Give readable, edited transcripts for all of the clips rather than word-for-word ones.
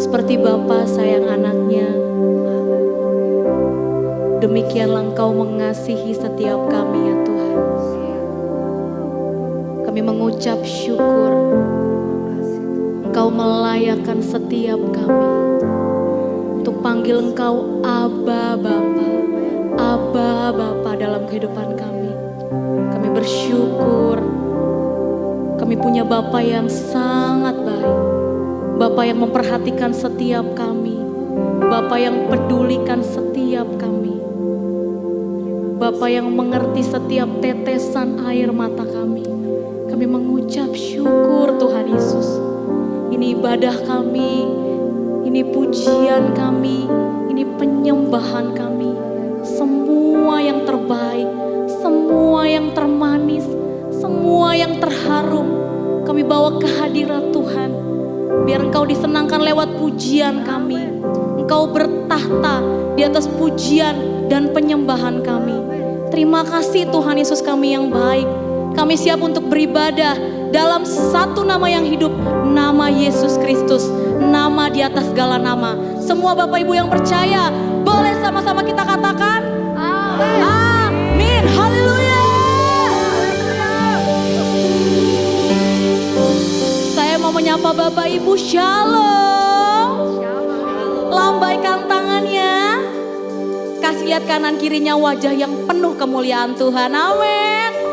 Seperti Bapa sayang anaknya, demikianlah Engkau mengasihi setiap kami ya Tuhan. Kami mengucap syukur, Engkau melayakkan setiap kami untuk panggil Engkau Abba Bapa, Abba Bapa dalam kehidupan kami. Kami bersyukur, kami punya Bapa yang sangat baik, Bapa yang memperhatikan setiap kami, Bapa yang pedulikan setiap kami, Bapa yang mengerti setiap tetesan air mata kami. Kami mengucap syukur Tuhan Yesus. Ini ibadah kami, ini pujian kami, ini penyembahan kami. Semua yang terbaik, semua yang termanis, semua yang terharum, kami bawa ke hadirat Tuhan. Biar Engkau disenangkan lewat pujian kami. Engkau bertahta di atas pujian dan penyembahan kami. Terima kasih Tuhan Yesus kami yang baik. Kami siap untuk beribadah dalam satu nama yang hidup, nama Yesus Kristus, nama di atas segala nama. Semua Bapak Ibu yang percaya, boleh sama-sama kita katakan amin, haleluya. Saya mau menyapa Bapak Ibu, shalom. Lambaikan tangannya, kasih lihat kanan kirinya wajah yang penuh kemuliaan Tuhan, amin.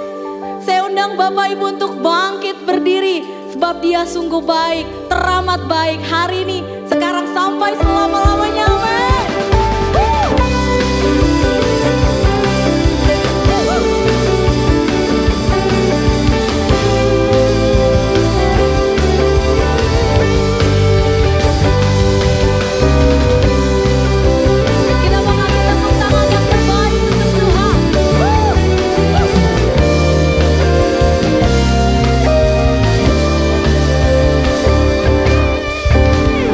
Saya undang Bapak Ibu untuk bangkit berdiri, sebab Dia sungguh baik, teramat baik hari ini, sekarang sampai selama-lamanya, amin. Kita mau kasih tepuk tangan yang terbaik untuk Tuhan.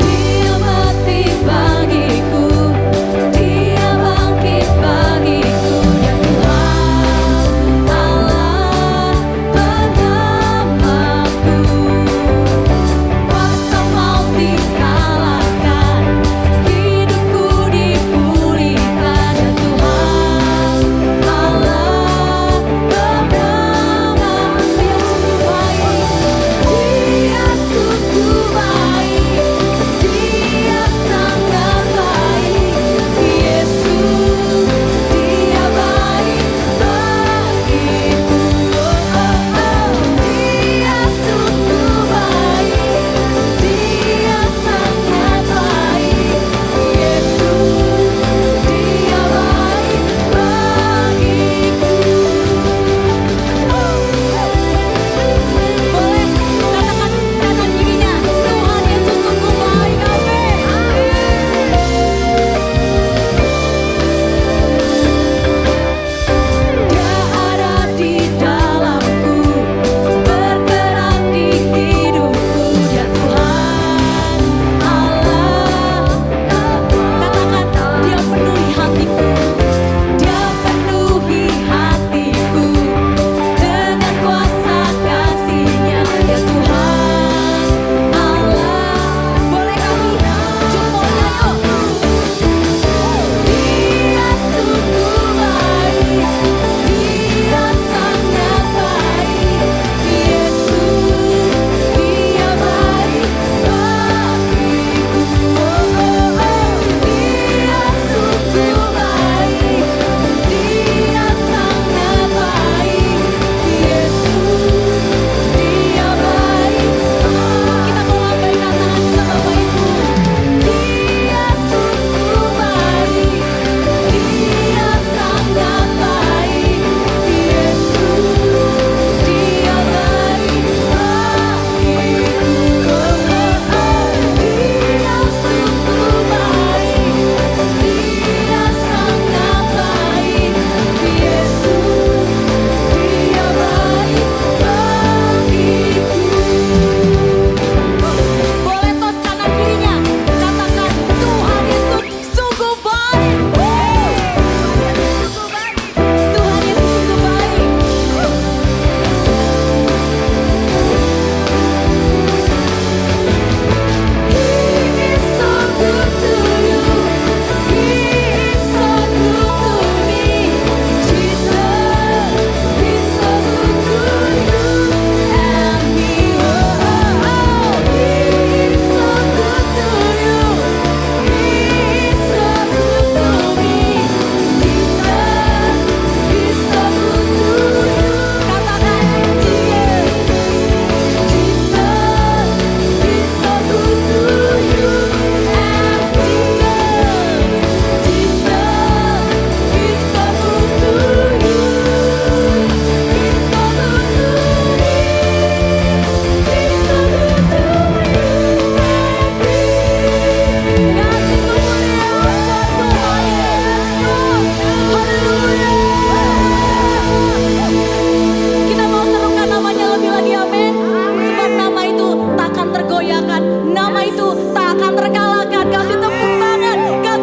Dia mati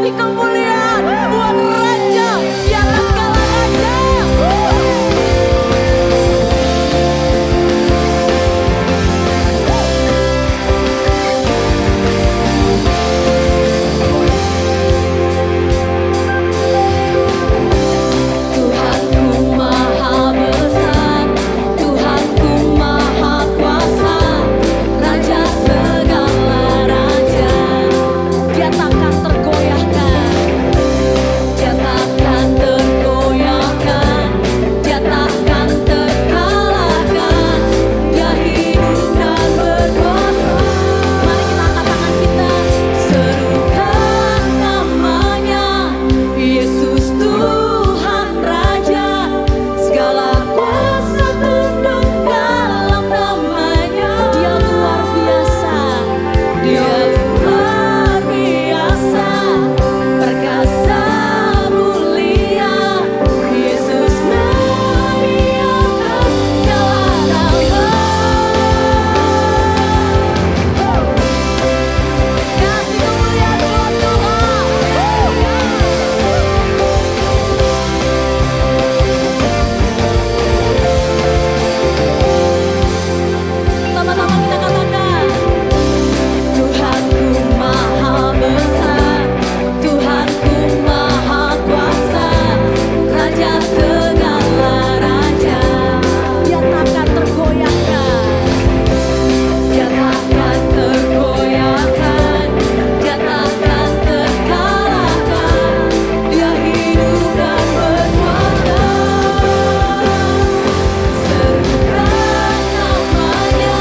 Kasih kemuliaan buat Raja di atas segala raja. Tuhanku maha besar, Tuhanku maha kuasa, Raja segala raja. Dia takkan tergoyahkan, dia takkan tergoyahkan, dia takkan terkalahkan. Dia hidup dan berkuasa. Mari kita angkat tangan kita, serukan namanya, Yesus Tuhan Raja. Segala kuasa tunduk dalam namanya. Dia luar biasa, dia luar biasa, perkasa mulia. Yesus nabi atas segala nama. Kasih kemuliaan buat Tuhan. Sama-sama kita katakan, Tuhanku maha besar, Tuhanku maha kuasa, Raja segala raja. Dia takkan tergoyahkan, dia takkan tergoyahkan, dia takkan terkalahkan. Dia hidup dan berkuasa. Serukan namanya,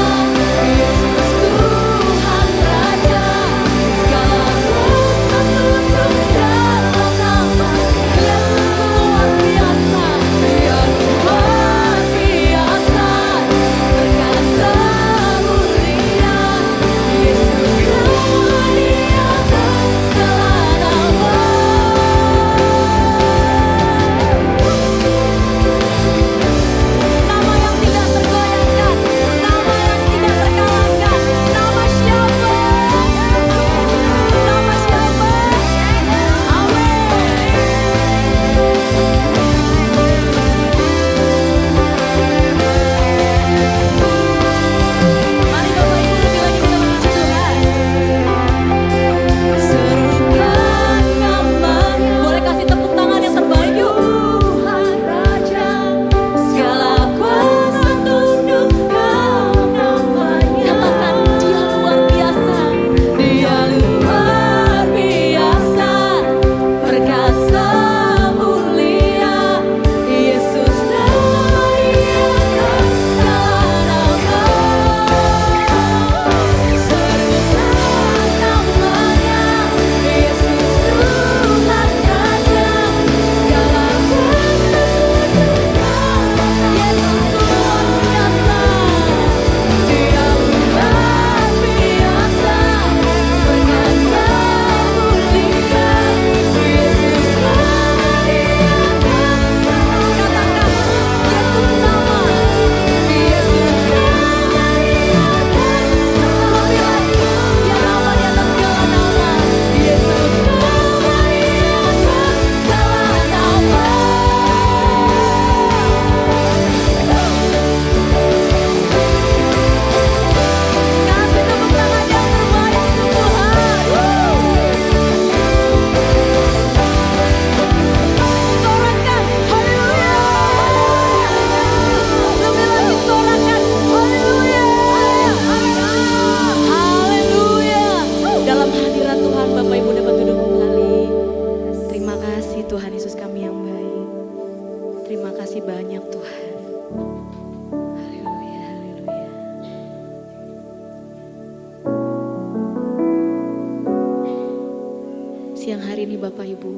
Yesus Tuhan Raja. Segala kuasa tunduk dalam nama. Yesus luar biasa, dia luar biasa, perkasa mulia. Yesus nabi atas segala nama. Nama yang tidak tergoyahkan, nama yang tidak terkalahkan. Nama siapa? Nama siapa? Amin. Mari Bapak Ibu lebih lagi kita memuji Tuhan. Serukan nama, boleh kasih tepuk tangan yang terbaik yuk. Tuhan Raja, segala kuasa tunduk dalam namanya. Katakan dia luar biasa, dia luar biasa, perkasa mulia. Yesus nabi atas segala nama. Serukan namanya, Yesus Tuhan Raja. Segala kuasa tunduk dalam. Yesus luar biasa, dia luar biasa, perkasa mulia. Yesus nabi atas. Katakan Yesus nama, Yesus nabi atas. Lebih lagi, dia nama di atas segala nama. Yesus nabi atas segala nama. Kasih tepuk tangan yang terbaik untuk Tuhan. Sorakan haleluya. Lebih lagi sorakan haleluya. Haleluya. Dalam hadirat Tuhan Bapak Ibu dapat duduk kembali. Terima kasih Tuhan Yesus kami yang baik. Terima kasih banyak Tuhan. Haleluya, haleluya. Siang hari ini Bapak Ibu,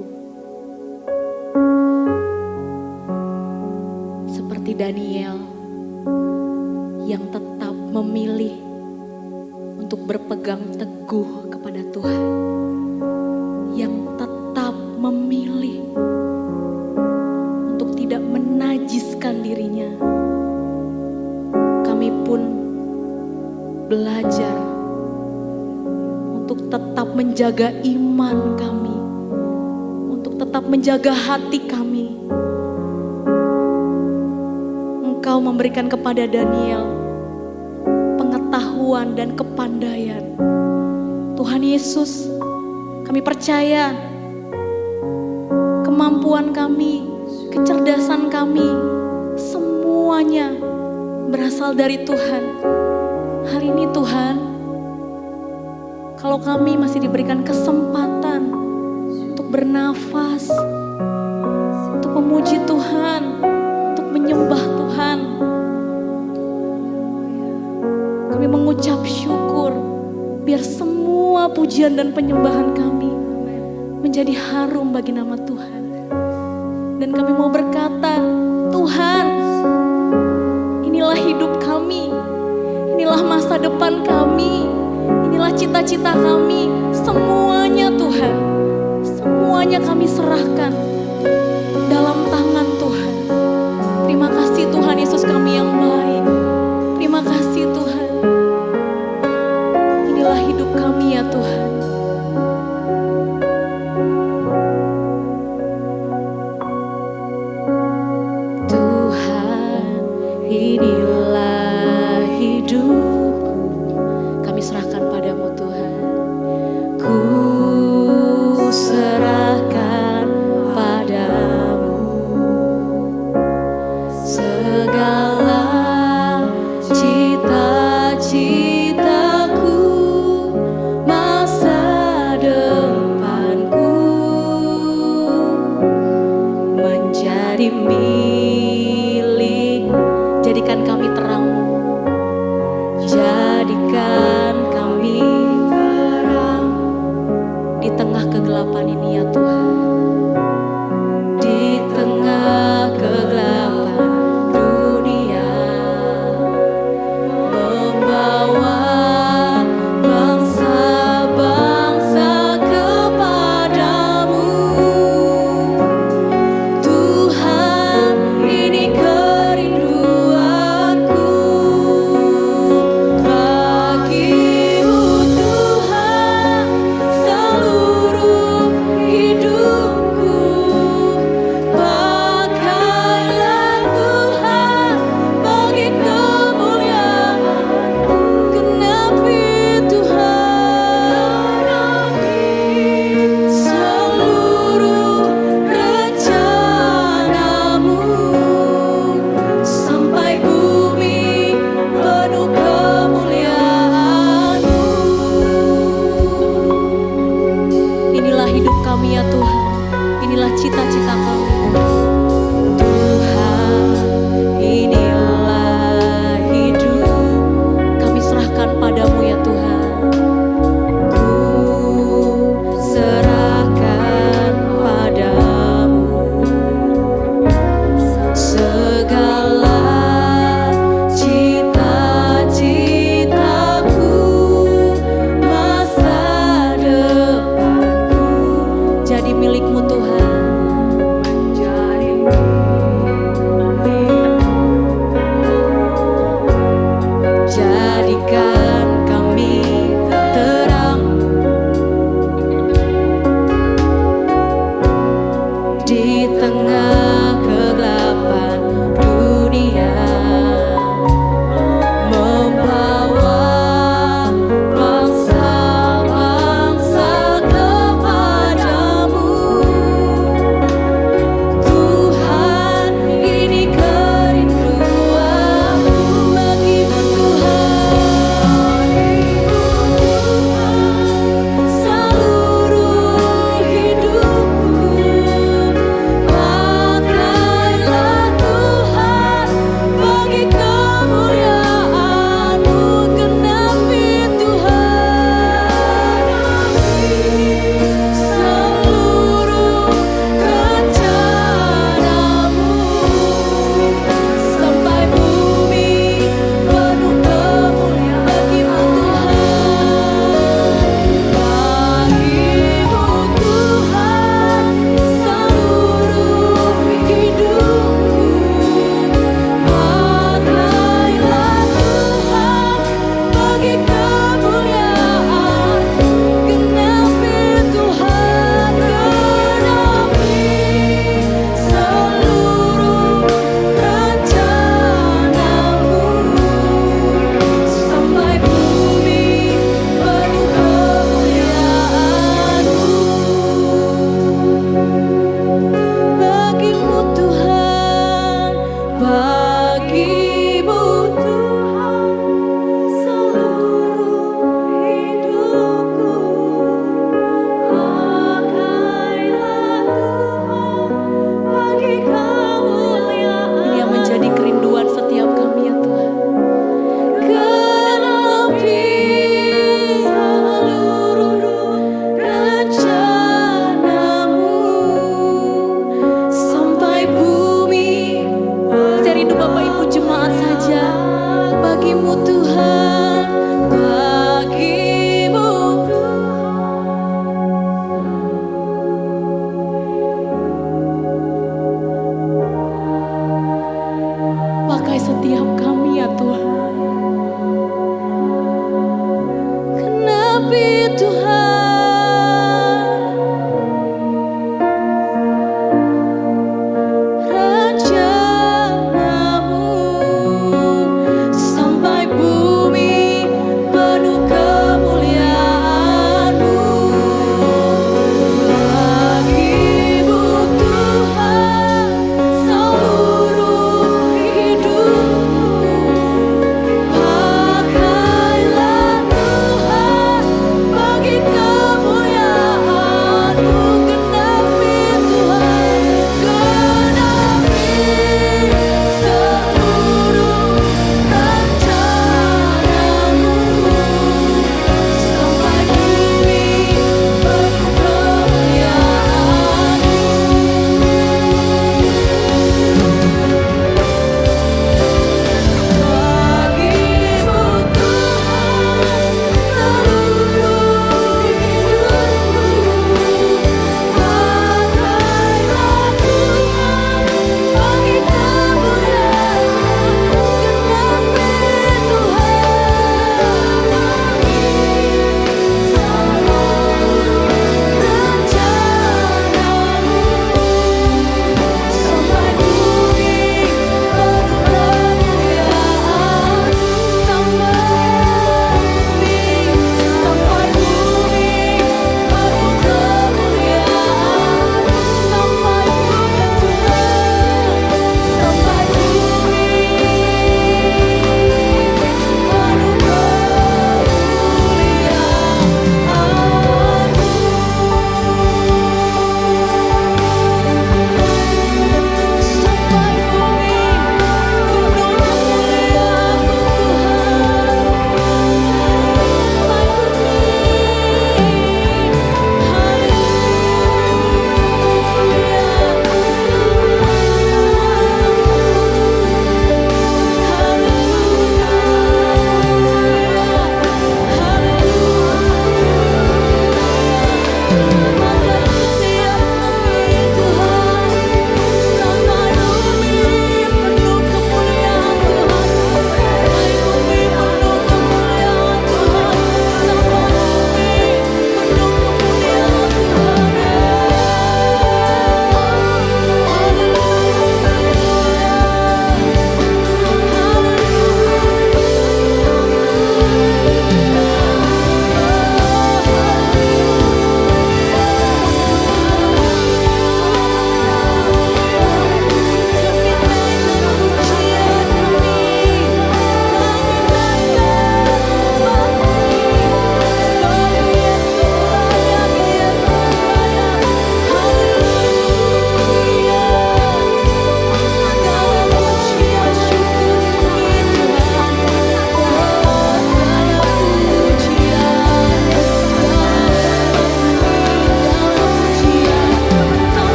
seperti Daniel yang tetap memilih untuk berpegang teguh kepada Tuhan, yang tetap memilih untuk tidak menajiskan dirinya. Kami pun belajar untuk tetap menjaga iman kami tetap menjaga hati kami. Engkau memberikan kepada Daniel pengetahuan dan kepandaian. Tuhan Yesus, kami percaya kemampuan kami, kecerdasan kami, semuanya berasal dari Tuhan. Hari ini Tuhan, kalau kami masih diberikan kesempatan untuk bernafas, untuk memuji Tuhan, untuk menyembah Tuhan, kami mengucap syukur, biar semua pujian dan penyembahan kami menjadi harum bagi nama Tuhan. Dan kami mau berkata, Tuhan, inilah hidup kami, inilah masa depan kami, inilah cita-cita kami, semuanya Tuhan, semuanya kami serahkan dalam tangan Tuhan. Terima kasih Tuhan Yesus, kami yang baik. Terima kasih Tuhan. Inilah hidup kami ya Tuhan. Tuhan, inilah hidupku. Kami serahkan padamu Tuhan. Ku serahkan padamu.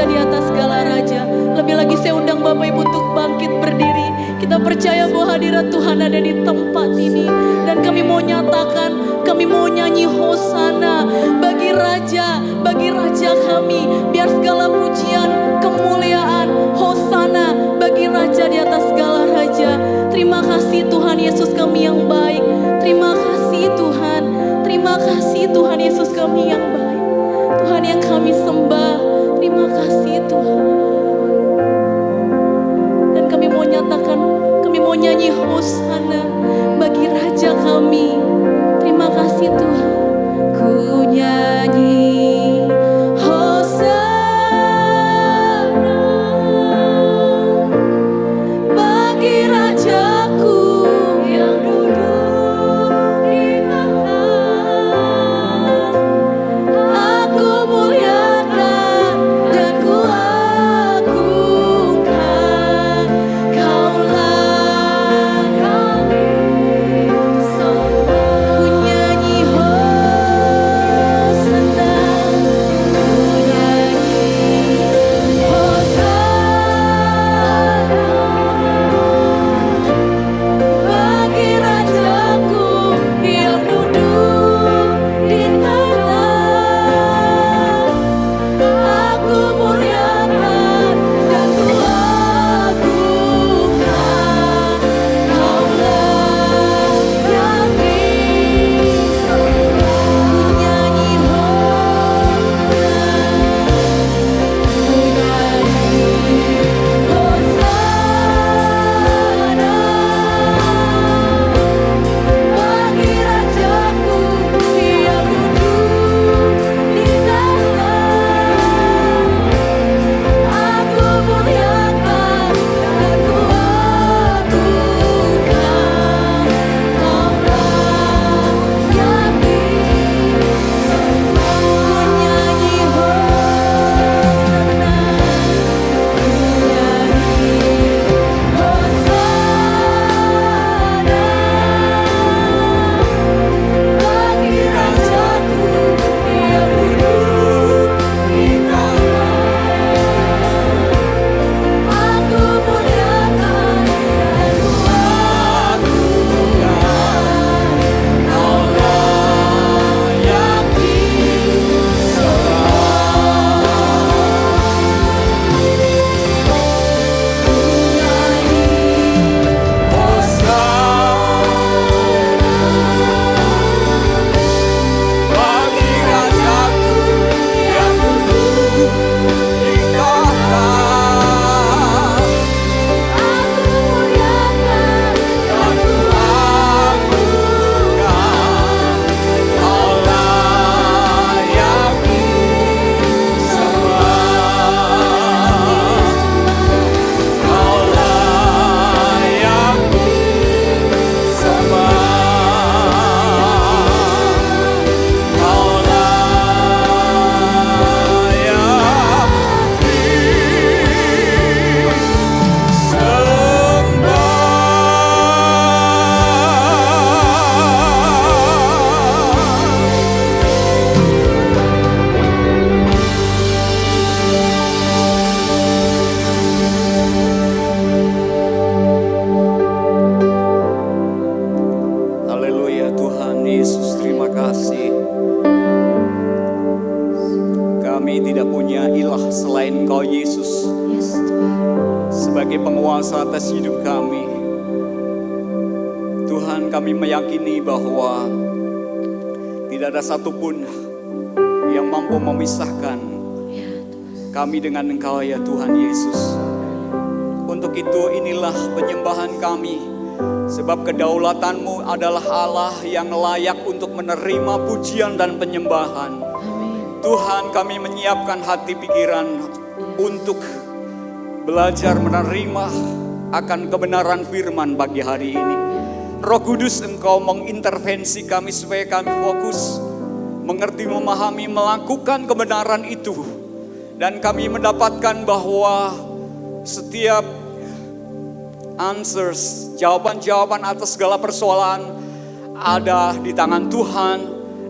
di atas segala raja. Lebih lagi saya undang Bapak Ibu untuk bangkit berdiri. Kita percaya bahwa hadirat Tuhan ada di tempat ini. Dan kami mau nyatakan, kami mau nyanyi Hosana bagi Raja kami. Biar segala pujian, kemuliaan, Hosana bagi Raja di atas segala raja. Terima kasih Tuhan Yesus kami yang baik. Terima kasih Tuhan. Terima kasih Tuhan Yesus kami yang baik. Tuhan yang kami sembah. Terima kasih Tuhan. Dan kami mau nyatakan, kami mau nyanyi Hosana bagi Raja kami. Terima kasih Tuhan. Ku nyanyi Hosana bagi Rajaku yang duduk di tahta. Aku muliakan dan ku agungkan, Kaulah kami sembah. Ku nyanyi Hosana, ku nyanyi Hosana bagi Rajaku yang duduk di tahta. Aku muliakan dan ku agungkan, Kaulah yang disembah. Ku nyanyi Hosana, ku nyanyi Hosana bagi Rajaku yang duduk di tahta. Aku muliakan dan ku agungkan, Kaulah yang disembah. Ku nyanyi Hosana, ku nyanyi Hosana bagi Rajaku yang duduk di tahta. Aku muliakan dan ku agungkan, Kaulah yang disembah. Ku nyanyi Bagi Rajaku yang duduk di tahta. Aku muliakan Dan ku agungkan, Kaulah yang disembah. Kaulah yang disembah. Kaulah yang Haleluya Tuhan Yesus, terima kasih. Kami tidak punya ilah selain Engkau Yesus Yes Tuhan. sebagai penguasa atas hidup kami. Tuhan, kami meyakini bahwa tidak ada satupun yang mampu memisahkan Ya Tuhan. kami dengan Engkau ya Tuhan Yesus. Untuk itu inilah penyembahan kami, sebab kedaulatan-Mu adalah Allah yang layak untuk menerima pujian dan penyembahan. Amin. Tuhan, kami menyiapkan hati pikiran untuk belajar menerima akan kebenaran firman pagi hari ini. Roh Kudus, Engkau mengintervensi kami supaya kami fokus, mengerti, memahami, melakukan kebenaran itu. Dan kami mendapatkan bahwa setiap answers, jawaban-jawaban atas segala persoalan ada di tangan Tuhan.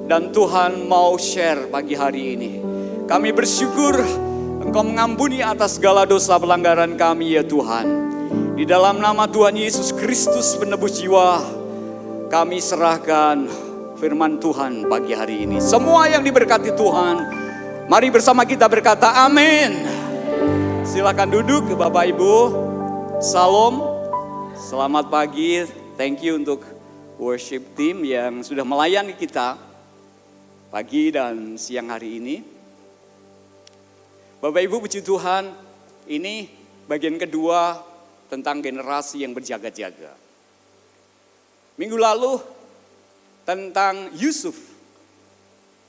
Dan Tuhan mau share pagi hari ini. Kami bersyukur Engkau mengampuni atas segala dosa pelanggaran kami ya Tuhan. Di dalam nama Tuhan Yesus Kristus penebus jiwa, kami serahkan firman Tuhan pagi hari ini. Semua yang diberkati Tuhan, mari bersama kita berkata amin. Silakan duduk Bapak Ibu. Salam, selamat pagi. Thank you untuk worship team yang sudah melayani kita pagi dan siang hari ini. Bapak Ibu puji Tuhan, ini bagian kedua tentang generasi yang berjaga-jaga. Minggu lalu tentang Yusuf,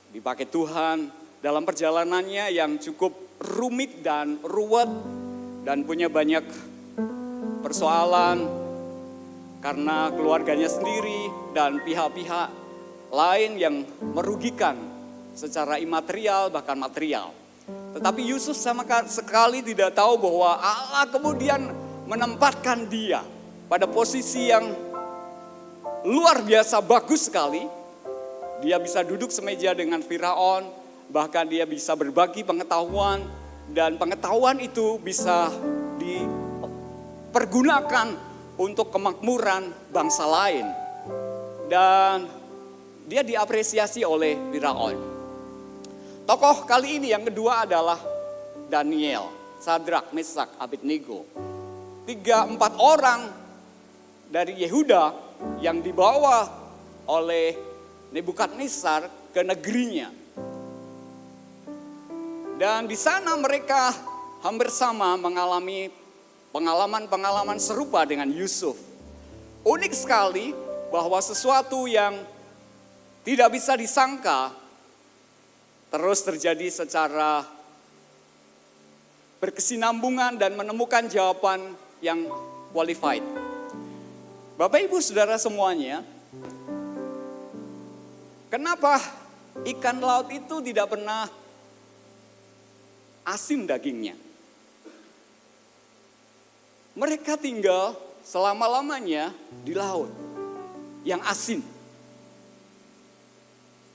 dipakai Tuhan dalam perjalanannya yang cukup rumit dan ruwet dan punya banyak persoalan karena keluarganya sendiri dan pihak-pihak lain yang merugikan secara imaterial bahkan material. Tetapi Yusuf sama sekali tidak tahu bahwa Allah kemudian menempatkan dia pada posisi yang luar biasa bagus sekali. Dia bisa duduk semeja dengan Firaun, bahkan dia bisa berbagi pengetahuan dan pengetahuan itu bisa dipergunakan untuk kemakmuran bangsa lain. Dan dia diapresiasi oleh Firaun. Tokoh kali ini yang kedua adalah Daniel, Sadrak, Mesak, Abednego. 3-4 orang dari Yehuda yang dibawa oleh Nebukadnezar ke negerinya. Dan di sana mereka hampir sama mengalami pengalaman-pengalaman serupa dengan Yusuf. Unik sekali bahwa sesuatu yang tidak bisa disangka terus terjadi secara berkesinambungan dan menemukan jawaban yang qualified. Bapak Ibu Saudara semuanya, kenapa ikan laut itu tidak pernah asin dagingnya? Mereka tinggal selama-lamanya di laut yang asin.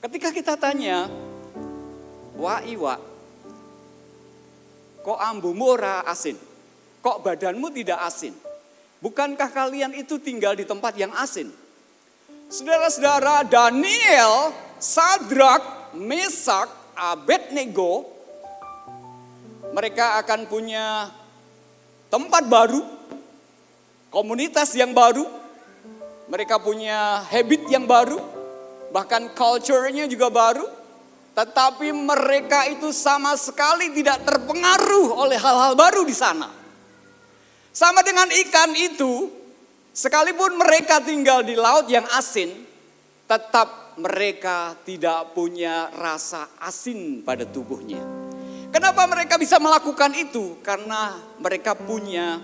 Ketika kita tanya, "Wah Iwa, kok ambumu ora asin? Kok badanmu tidak asin? Bukankah kalian itu tinggal di tempat yang asin?" Saudara-saudara, Daniel, Sadrak, Mesak, Abednego, mereka akan punya tempat baru, komunitas yang baru, mereka punya habit yang baru, bahkan culture-nya juga baru. Tetapi mereka itu sama sekali tidak terpengaruh oleh hal-hal baru di sana. Sama dengan ikan itu, sekalipun mereka tinggal di laut yang asin, tetap mereka tidak punya rasa asin pada tubuhnya. Kenapa mereka bisa melakukan itu? Karena mereka punya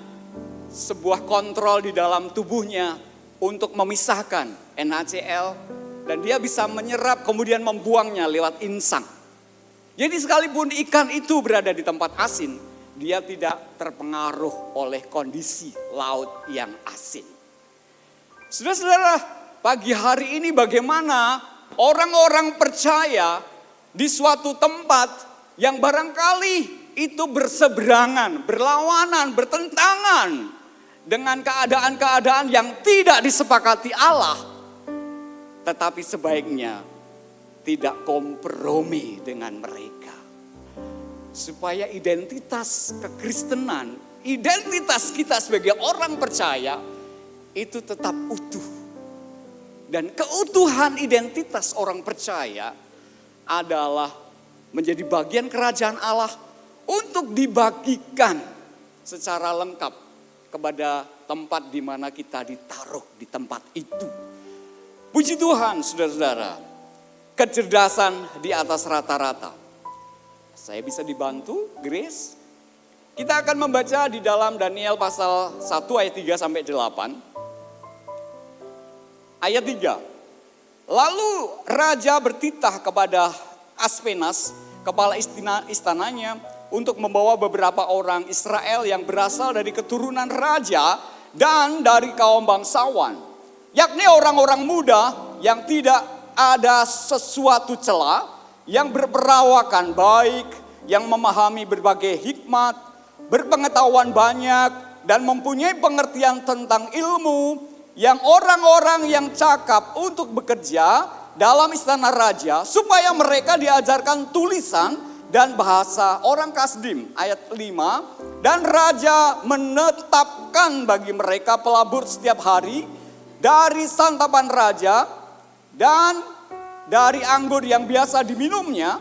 sebuah kontrol di dalam tubuhnya untuk memisahkan NaCl dan dia bisa menyerap kemudian membuangnya lewat insang. Jadi sekalipun ikan itu berada di tempat asin, dia tidak terpengaruh oleh kondisi laut yang asin. Saudara-saudara, pagi hari ini bagaimana orang-orang percaya di suatu tempat yang barangkali itu berseberangan, berlawanan, bertentangan dengan keadaan-keadaan yang tidak disepakati Allah. Tetapi sebaiknya tidak kompromi dengan mereka. Supaya identitas kekristenan, identitas kita sebagai orang percaya itu tetap utuh. Dan keutuhan identitas orang percaya adalah menjadi bagian kerajaan Allah untuk dibagikan secara lengkap kepada tempat di mana kita ditaruh di tempat itu. Puji Tuhan saudara-saudara, kecerdasan di atas rata-rata. Saya bisa dibantu, Grace? Kita akan membaca di dalam Daniel pasal 1 ayat 3 sampai 8. Ayat 3. Lalu raja bertitah kepada Aspenas, kepala istananya, untuk membawa beberapa orang Israel yang berasal dari keturunan raja dan dari kaum bangsawan, yakni orang-orang muda yang tidak ada sesuatu cela, yang berperawakan baik, yang memahami berbagai hikmat, berpengetahuan banyak, dan mempunyai pengertian tentang ilmu, yang orang-orang yang cakap untuk bekerja dalam istana raja, supaya mereka diajarkan tulisan dan bahasa orang Kasdim. Ayat 5, dan raja menetapkan bagi mereka pelabur setiap hari dari santapan raja dan dari anggur yang biasa diminumnya.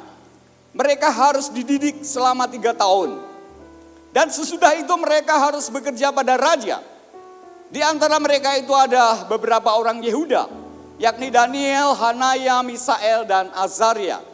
Mereka harus dididik selama 3 tahun. Dan sesudah itu mereka harus bekerja pada raja. Di antara mereka itu ada beberapa orang Yehuda, yakni Daniel, Hanaya, Misael, dan Azaria.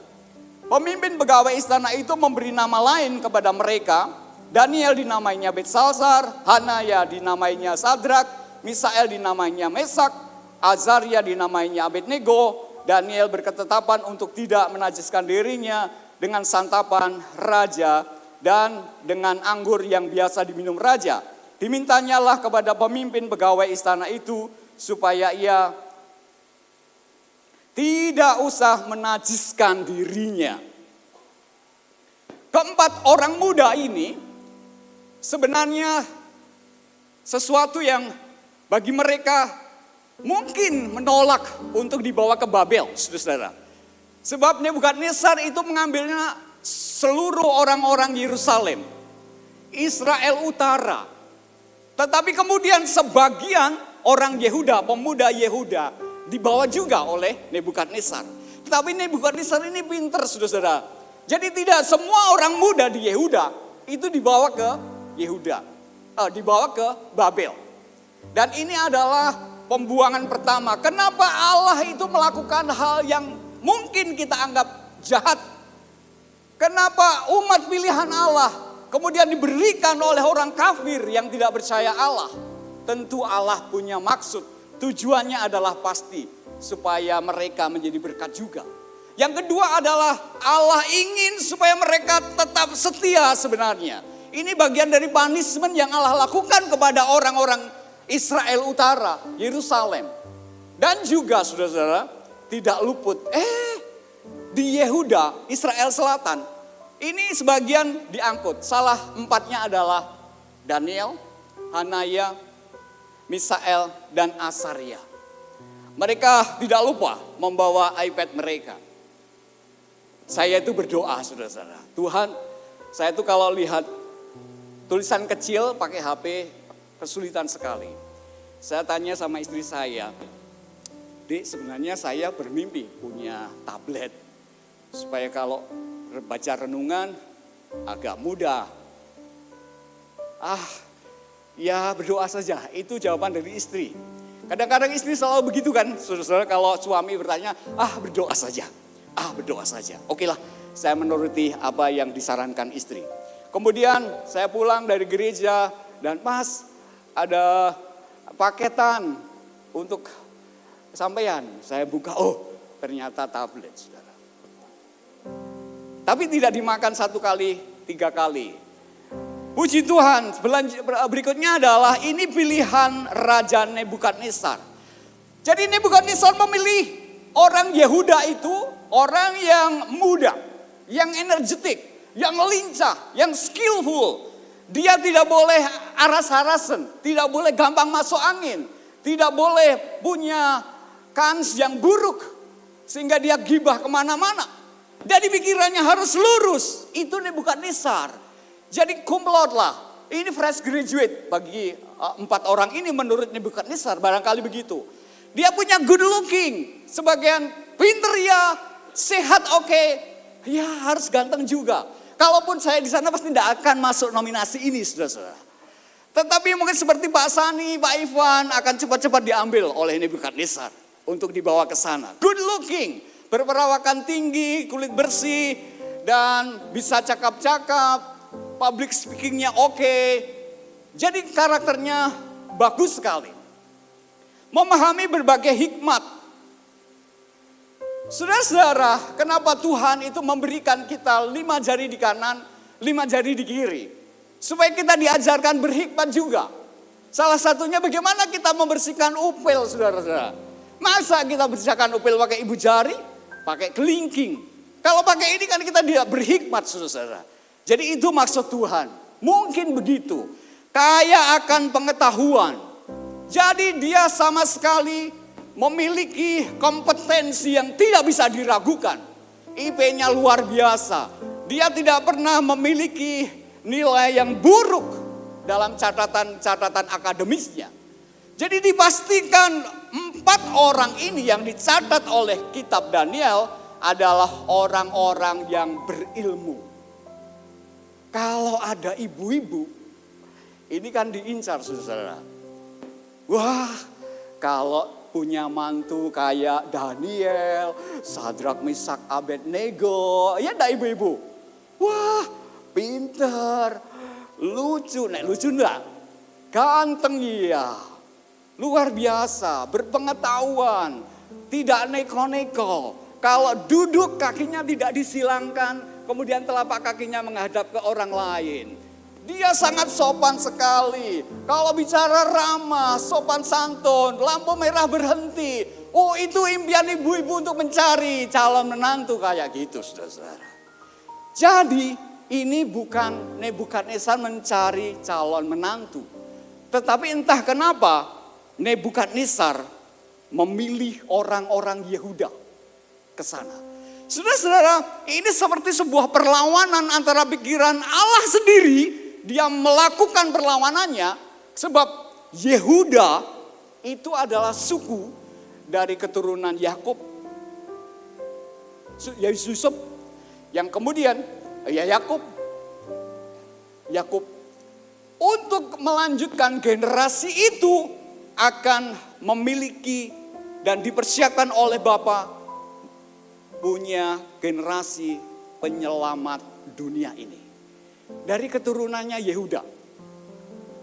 Pemimpin pegawai istana itu memberi nama lain kepada mereka. Daniel dinamainya Betsalsar, Hanaya dinamainya Sadrak, Misael dinamainya Mesak, Azaria dinamainya Abednego. Daniel berketetapan untuk tidak menajiskan dirinya dengan santapan raja dan dengan anggur yang biasa diminum raja. Dimintanyalah kepada pemimpin pegawai istana itu supaya ia tidak usah menajiskan dirinya. Keempat orang muda ini sebenarnya sesuatu yang bagi mereka mungkin menolak untuk dibawa ke Babel, saudara. Sebab Nebukadnezar itu mengambilnya seluruh orang-orang Yerusalem, Israel Utara. Tetapi kemudian sebagian orang Yehuda, pemuda Yehuda, dibawa juga oleh Nebukadnezar. Tetapi Nebukadnezar ini pintar, saudara. Jadi tidak semua orang muda di Yehuda itu dibawa ke Yehuda, dibawa ke Babel. Dan ini adalah pembuangan pertama. Kenapa Allah itu melakukan hal yang mungkin kita anggap jahat? Kenapa umat pilihan Allah kemudian diberikan oleh orang kafir yang tidak percaya Allah? Tentu Allah punya maksud. Tujuannya adalah pasti supaya mereka menjadi berkat juga. Yang kedua adalah Allah ingin supaya mereka tetap setia sebenarnya. Ini bagian dari punishment yang Allah lakukan kepada orang-orang Israel Utara, Yerusalem. Dan juga saudara-saudara tidak luput. Di Yehuda, Israel Selatan, ini sebagian diangkut. Salah 4-nya adalah Daniel, Hanaya, Misael, dan Azaria. Mereka tidak lupa membawa iPad mereka. Saya itu berdoa, saudara-saudara. Tuhan, saya itu kalau lihat tulisan kecil pakai HP kesulitan sekali. Saya tanya sama istri saya, Dek, sebenarnya saya bermimpi punya tablet. Supaya kalau baca renungan agak mudah. Ya berdoa saja, itu jawaban dari istri. Kadang-kadang istri selalu begitu kan, saudara-saudara, kalau suami bertanya, berdoa saja, berdoa saja. Oke lah, saya menuruti apa yang disarankan istri. Kemudian saya pulang dari gereja dan Mas ada paketan untuk sampean. Saya buka, ternyata tablet, saudara. Tapi tidak dimakan 1 kali, 3 kali. Puji Tuhan, berikutnya adalah ini pilihan Raja Nebukadnezar. Jadi Nebukadnezar memilih orang Yehuda itu, orang yang muda, yang energetik, yang lincah, yang skillful. Dia tidak boleh aras-arasan, tidak boleh gampang masuk angin, tidak boleh punya kans yang buruk, sehingga dia gibah kemana-mana. Jadi pikirannya harus lurus. Itu Nebukadnezar. Jadi cum laude lah. Ini fresh graduate bagi 4 orang ini menurut Nebukadnezar. Barangkali begitu. Dia punya good looking. Sebagian pinter ya. Sehat oke. Ya harus ganteng juga. Kalaupun saya di sana pasti tidak akan masuk nominasi ini, saudara-saudara. Tetapi mungkin seperti Pak Sani, Pak Ivan akan cepat-cepat diambil oleh Nebukadnezar untuk dibawa ke sana. Good looking. Berperawakan tinggi, kulit bersih, dan bisa cakap-cakap, public speakingnya oke. Jadi karakternya bagus sekali. Memahami berbagai hikmat. Saudara-saudara, kenapa Tuhan itu memberikan kita 5 jari di kanan, 5 jari di kiri. Supaya kita diajarkan berhikmat juga. Salah satunya bagaimana kita membersihkan upil, saudara-saudara. Masa kita bersihkan upil pakai ibu jari? Pakai kelingking. Kalau pakai ini kan kita tidak berhikmat, saudara-saudara. Jadi itu maksud Tuhan. Mungkin begitu. Kaya akan pengetahuan. Jadi dia sama sekali memiliki kompetensi yang tidak bisa diragukan. IP-nya luar biasa. Dia tidak pernah memiliki nilai yang buruk dalam catatan akademisnya. Jadi dipastikan 4 orang ini yang dicatat oleh kitab Daniel adalah orang-orang yang berilmu. Kalau ada ibu-ibu, ini kan diincar saudara. Wah, kalau punya mantu kayak Daniel, Sadrak, Meshak, Abednego, ya enggak ibu-ibu? Wah, pinter, lucu, lucu enggak? Ganteng iya. Luar biasa, berpengetahuan, tidak neko-neko. Kalau duduk kakinya tidak disilangkan, kemudian telapak kakinya menghadap ke orang lain. Dia sangat sopan sekali. Kalau bicara ramah, sopan santun, lampu merah berhenti. Oh, itu impian ibu-ibu untuk mencari calon menantu kayak gitu, saudara-saudara. Jadi ini bukan Nebukadnezar mencari calon menantu. Tetapi entah kenapa Nebukadnezar memilih orang-orang Yehuda ke sana. Saudara-saudara, ini seperti sebuah perlawanan antara pikiran Allah sendiri, dia melakukan perlawanannya sebab Yehuda itu adalah suku dari keturunan Yakub. Yusuf yang kemudian Yakub untuk melanjutkan generasi itu akan memiliki dan dipersiapkan oleh Bapa punya generasi penyelamat dunia ini. Dari keturunannya Yehuda.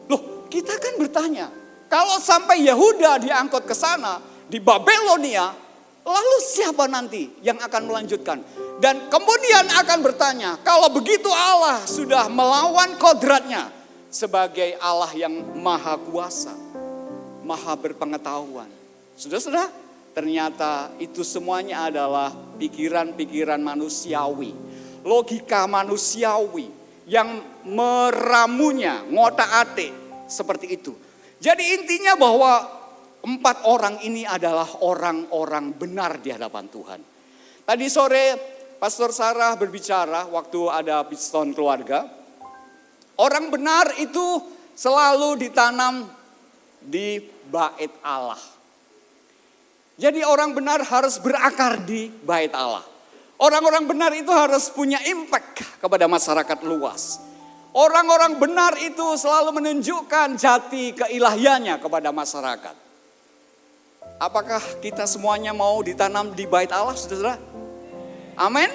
Loh, kita kan bertanya, kalau sampai Yehuda diangkut ke sana di Babelonia, lalu siapa nanti yang akan melanjutkan? Dan kemudian akan bertanya, kalau begitu Allah sudah melawan kodratnya sebagai Allah yang maha kuasa, maha berpengetahuan. Sudah, ternyata itu semuanya adalah pikiran-pikiran manusiawi. Logika manusiawi yang meramunya, ngotak-atik seperti itu. Jadi intinya bahwa 4 orang ini adalah orang-orang benar di hadapan Tuhan. Tadi sore Pastor Sarah berbicara waktu ada Piston Keluarga. Orang benar itu selalu ditanam di bait Allah. Jadi orang benar harus berakar di bait Allah. Orang-orang benar itu harus punya impact kepada masyarakat luas. Orang-orang benar itu selalu menunjukkan jati keilahiannya kepada masyarakat. Apakah kita semuanya mau ditanam di bait Allah, saudara? Amin?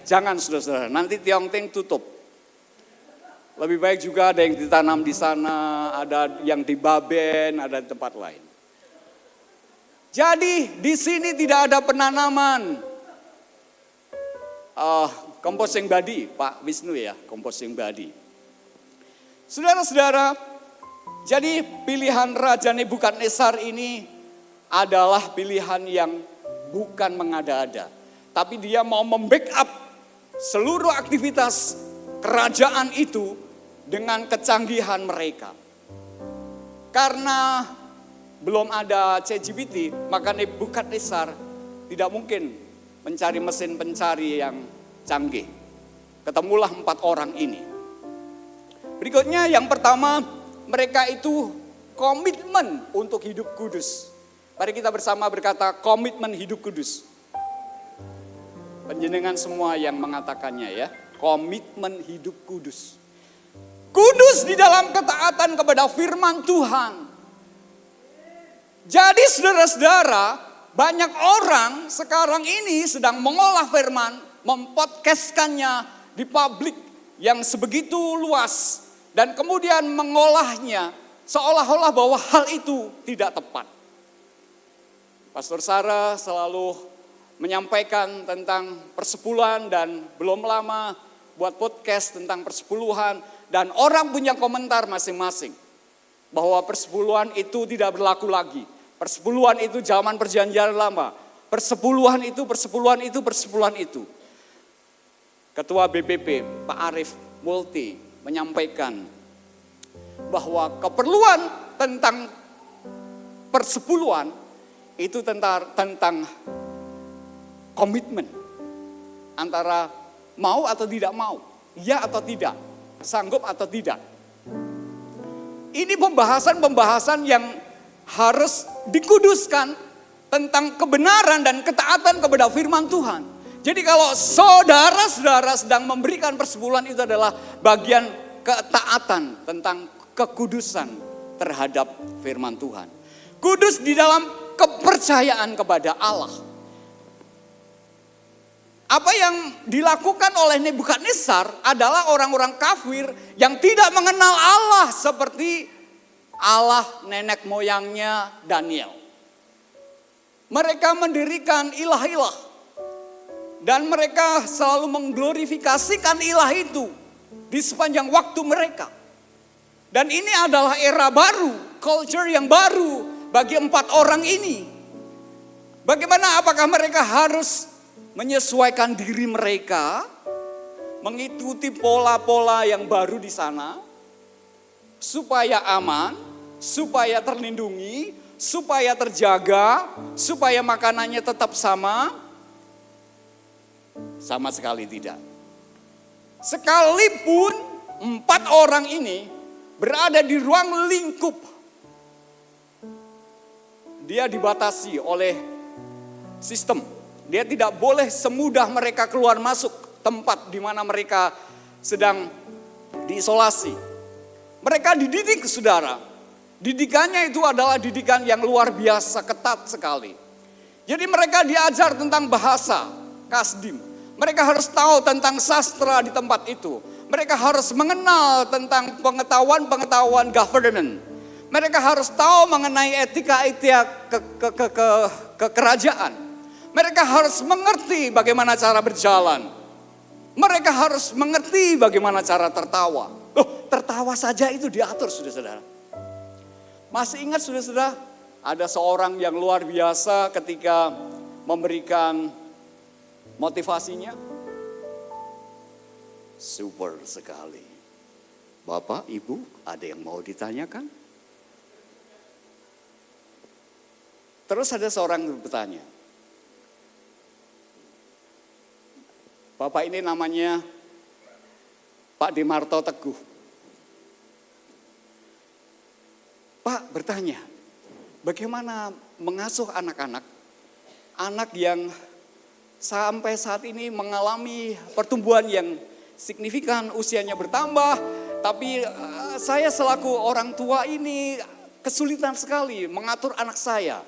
Jangan, saudara, nanti Tiong Ting tutup. Lebih baik juga ada yang ditanam di sana, ada yang di Baben, ada di tempat lain. Jadi di sini tidak ada penanaman composting body, Pak Wisnu ya, composting body. Saudara-saudara, jadi pilihan Raja Nebukadnezar ini adalah pilihan yang bukan mengada-ada. Tapi dia mau membackup seluruh aktivitas kerajaan itu dengan kecanggihan mereka. Karena belum ada ChatGPT, maka Nebukadnezar tidak mungkin mencari mesin pencari yang canggih. Ketemulah 4 orang ini. Berikutnya yang pertama, mereka itu komitmen untuk hidup kudus. Mari kita bersama berkata komitmen hidup kudus. Panjenengan semua yang mengatakannya ya, komitmen hidup kudus. Kudus di dalam ketaatan kepada firman Tuhan. Jadi saudara-saudara, banyak orang sekarang ini sedang mengolah firman, mempodcastkannya di publik yang sebegitu luas. Dan kemudian mengolahnya seolah-olah bahwa hal itu tidak tepat. Pastor Sarah selalu menyampaikan tentang persepuluhan dan belum lama buat podcast tentang persepuluhan. Dan orang punya komentar masing-masing. Bahwa persepuluhan itu tidak berlaku lagi. Persepuluhan itu zaman perjanjian lama. Persepuluhan itu. Ketua BPP Pak Arief Multi menyampaikan bahwa keperluan tentang persepuluhan itu tentang komitmen antara mau atau tidak mau, ya atau tidak, sanggup atau tidak. Ini pembahasan-pembahasan yang harus dikuduskan tentang kebenaran dan ketaatan kepada firman Tuhan. Jadi kalau saudara-saudara sedang memberikan persepuluhan, itu adalah bagian ketaatan tentang kekudusan terhadap firman Tuhan. Kudus di dalam kepercayaan kepada Allah. Apa yang dilakukan oleh Nebukadnezar adalah orang-orang kafir yang tidak mengenal Allah seperti Allah nenek moyangnya Daniel. Mereka mendirikan ilah-ilah. Dan mereka selalu mengglorifikasikan ilah itu di sepanjang waktu mereka. Dan ini adalah era baru, culture yang baru bagi 4 orang ini. Bagaimana, apakah mereka harus menyesuaikan diri mereka, mengikuti pola-pola yang baru di sana, supaya aman, supaya terlindungi, supaya terjaga, supaya makanannya tetap sama? Sama sekali tidak. Sekalipun 4 orang ini berada di ruang lingkup, dia dibatasi oleh sistem. Dia tidak boleh semudah mereka keluar masuk tempat di mana mereka sedang diisolasi. Mereka dididik, saudara. Didikannya itu adalah didikan yang luar biasa, ketat sekali. Jadi mereka diajar tentang bahasa, kasdim. Mereka harus tahu tentang sastra di tempat itu. Mereka harus mengenal tentang pengetahuan governance. Mereka harus tahu mengenai etika-etika kekerajaan. Mereka harus mengerti bagaimana cara berjalan. Mereka harus mengerti bagaimana cara tertawa. Tertawa saja itu diatur, saudara-saudara. Masih ingat, saudara-saudara, ada seorang yang luar biasa ketika memberikan motivasinya? Super sekali. Bapak, Ibu, ada yang mau ditanyakan? Terus ada seorang yang bertanya. Bapak ini namanya Pak Demarto Teguh. Pak bertanya, bagaimana mengasuh anak-anak? Anak yang sampai saat ini mengalami pertumbuhan yang signifikan, usianya bertambah, tapi saya selaku orang tua ini kesulitan sekali mengatur anak saya.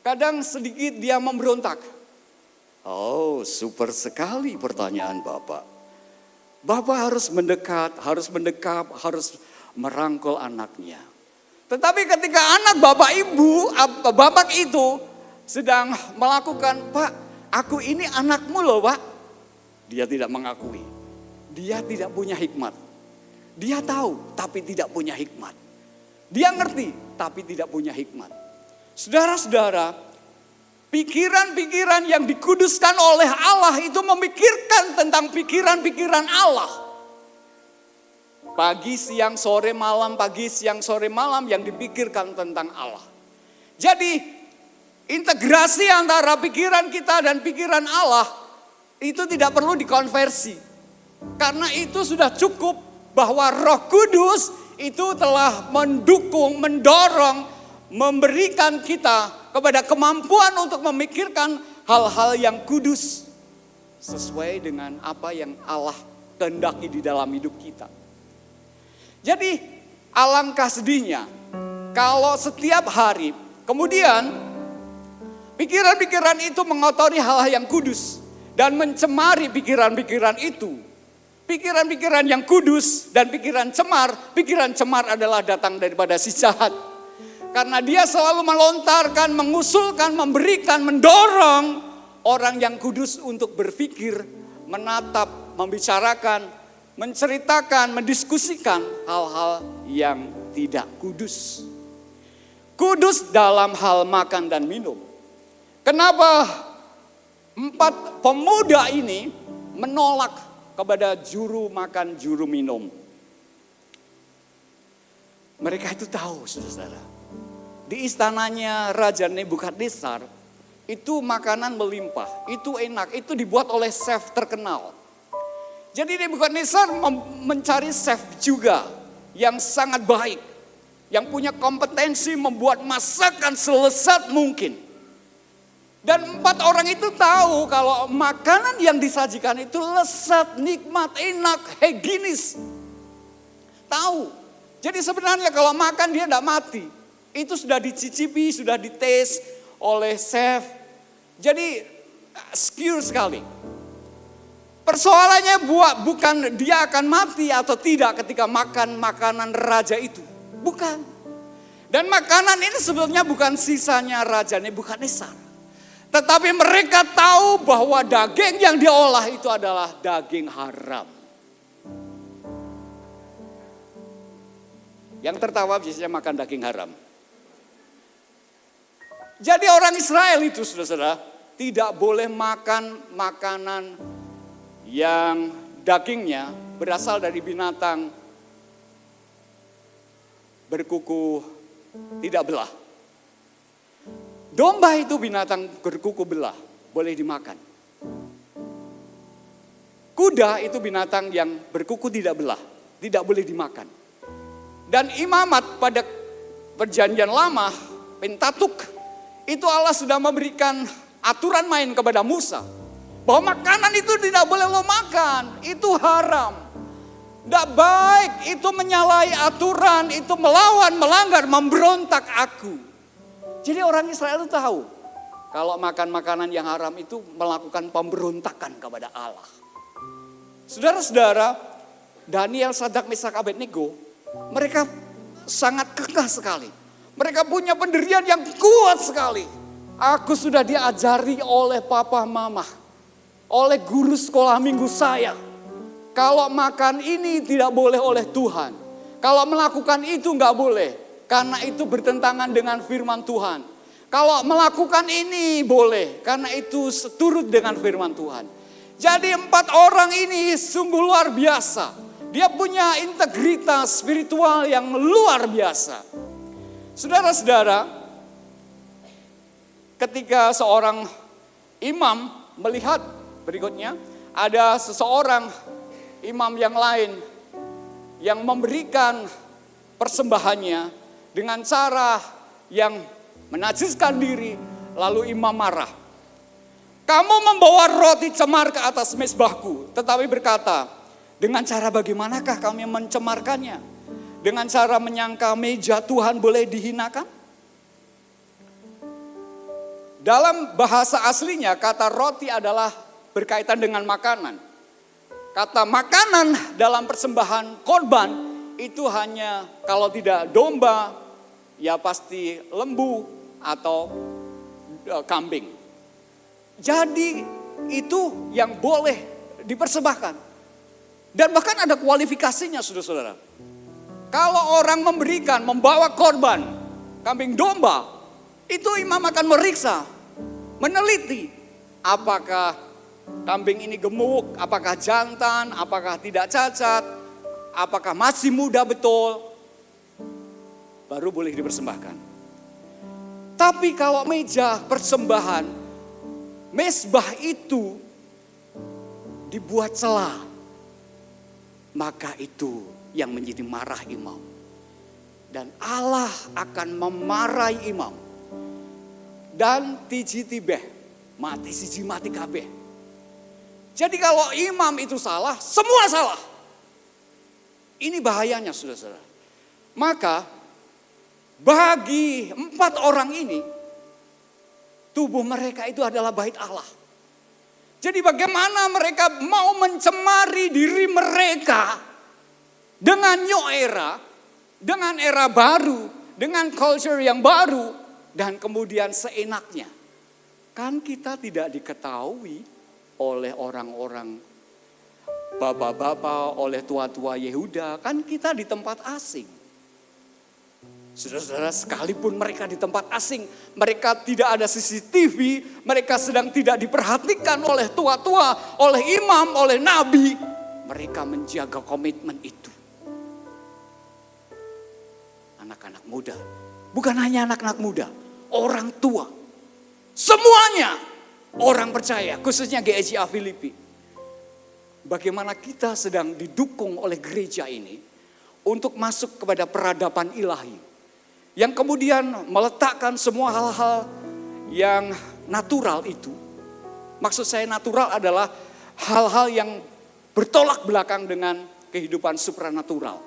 Kadang sedikit dia memberontak. Oh, super sekali pertanyaan Bapak. Bapak harus mendekat, harus merangkul anaknya. Tetapi ketika anak Bapak Ibu, Bapak itu sedang melakukan, Pak, aku ini anakmu loh, Pak. Dia tidak mengakui. Dia tidak punya hikmat. Dia tahu tapi tidak punya hikmat. Dia ngerti tapi tidak punya hikmat. Saudara-saudara, pikiran-pikiran yang dikuduskan oleh Allah itu memikirkan tentang pikiran-pikiran Allah. Pagi, siang, sore, malam, pagi, siang, sore, malam yang dipikirkan tentang Allah. Jadi integrasi antara pikiran kita dan pikiran Allah itu tidak perlu dikonversi. Karena itu sudah cukup bahwa Roh Kudus itu telah mendukung, mendorong, memberikan kita kepada kemampuan untuk memikirkan hal-hal yang kudus sesuai dengan apa yang Allah kehendaki di dalam hidup kita. Jadi alangkah sedihnya kalau setiap hari kemudian pikiran-pikiran itu mengotori hal-hal yang kudus dan mencemari pikiran-pikiran itu. Pikiran-pikiran yang kudus dan pikiran cemar adalah datang daripada si jahat. Karena dia selalu melontarkan, mengusulkan, memberikan, mendorong orang yang kudus untuk berpikir, menatap, membicarakan, menceritakan, mendiskusikan hal-hal yang tidak kudus. Kudus dalam hal makan dan minum. Kenapa 4 pemuda ini menolak kepada juru makan, juru minum. Mereka itu tahu, saudara. Di istananya Raja Nebukadnezar, itu makanan melimpah, itu enak, itu dibuat oleh chef terkenal. Jadi Nebukadnezar mencari chef juga yang sangat baik, yang punya kompetensi membuat masakan selezat mungkin. Dan 4 orang itu tahu kalau makanan yang disajikan itu lezat, nikmat, enak, higienis. Tahu. Jadi sebenarnya kalau makan dia tidak mati. Itu sudah dicicipi, sudah dites oleh chef. Jadi secure sekali. Persoalannya bukan dia akan mati atau tidak ketika makan makanan raja itu. Bukan. Dan makanan ini sebenarnya bukan sisanya Raja Nebukadnezar. Tetapi mereka tahu bahwa daging yang diolah itu adalah daging haram. Yang tertawa biasanya makan daging haram. Jadi orang Israel itu, saudara-saudara, tidak boleh makan makanan yang dagingnya berasal dari binatang berkuku tidak belah. Domba itu binatang berkuku belah, boleh dimakan. Kuda itu binatang yang berkuku tidak belah, tidak boleh dimakan. Dan imamat pada perjanjian lama, Pentatuk, itu Allah sudah memberikan aturan main kepada Musa. Bahwa makanan itu tidak boleh lo makan, itu haram. Tidak baik, itu menyalahi aturan, itu melawan, melanggar, memberontak aku. Jadi orang Israel itu tahu, kalau makan makanan yang haram itu melakukan pemberontakan kepada Allah. Saudara-saudara, Daniel, Sadrak, Mesak, Abednego, mereka sangat kekeh sekali. Mereka punya pendirian yang kuat sekali. Aku sudah diajari oleh papa mama, oleh guru sekolah minggu saya. Kalau makan ini tidak boleh oleh Tuhan. Kalau melakukan itu nggak boleh. Karena itu bertentangan dengan firman Tuhan. Kalau melakukan ini boleh. Karena itu seturut dengan firman Tuhan. Jadi 4 orang ini sungguh luar biasa. Dia punya integritas spiritual yang luar biasa. Saudara-saudara, ketika seorang imam melihat berikutnya, ada seseorang imam yang lain yang memberikan persembahannya dengan cara yang menajiskan diri, lalu imam marah. Kamu membawa roti cemar ke atas mezbahku, tetapi berkata, dengan cara bagaimanakah kami mencemarkannya? Dengan cara menyangka meja Tuhan boleh dihinakan? Dalam bahasa aslinya kata roti adalah berkaitan dengan makanan. Kata makanan dalam persembahan korban itu hanya kalau tidak domba ya pasti lembu atau kambing. Jadi itu yang boleh dipersembahkan. Dan bahkan ada kualifikasinya saudara-saudara. Kalau orang membawa korban kambing domba, itu imam akan meriksa, meneliti apakah kambing ini gemuk, apakah jantan, apakah tidak cacat, apakah masih muda betul, baru boleh dipersembahkan. Tapi kalau meja persembahan, mezbah itu dibuat celah, maka itu yang menjadi marah imam. Dan Allah akan memarahi imam. Dan tiji tibeh, mati siji mati kabeh. Jadi kalau imam itu salah, semua salah. Ini bahayanya saudara-saudara. Maka bagi 4 orang ini, tubuh mereka itu adalah bait Allah. Jadi bagaimana mereka mau mencemari diri mereka dengan new era, dengan era baru, dengan culture yang baru, dan kemudian seenaknya. Kan kita tidak diketahui oleh orang-orang bapak-bapak, oleh tua-tua Yehuda, kan kita di tempat asing. Saudara-saudara, sekalipun mereka di tempat asing, mereka tidak ada CCTV, mereka sedang tidak diperhatikan oleh tua-tua, oleh imam, oleh nabi. Mereka menjaga komitmen itu. Anak-anak muda, bukan hanya anak-anak muda, orang tua, semuanya orang percaya, khususnya GEJA Filipi. Bagaimana kita sedang didukung oleh gereja ini untuk masuk kepada peradaban ilahi, yang kemudian meletakkan semua hal-hal yang natural itu. Maksud saya natural adalah hal-hal yang bertolak belakang dengan kehidupan supranatural.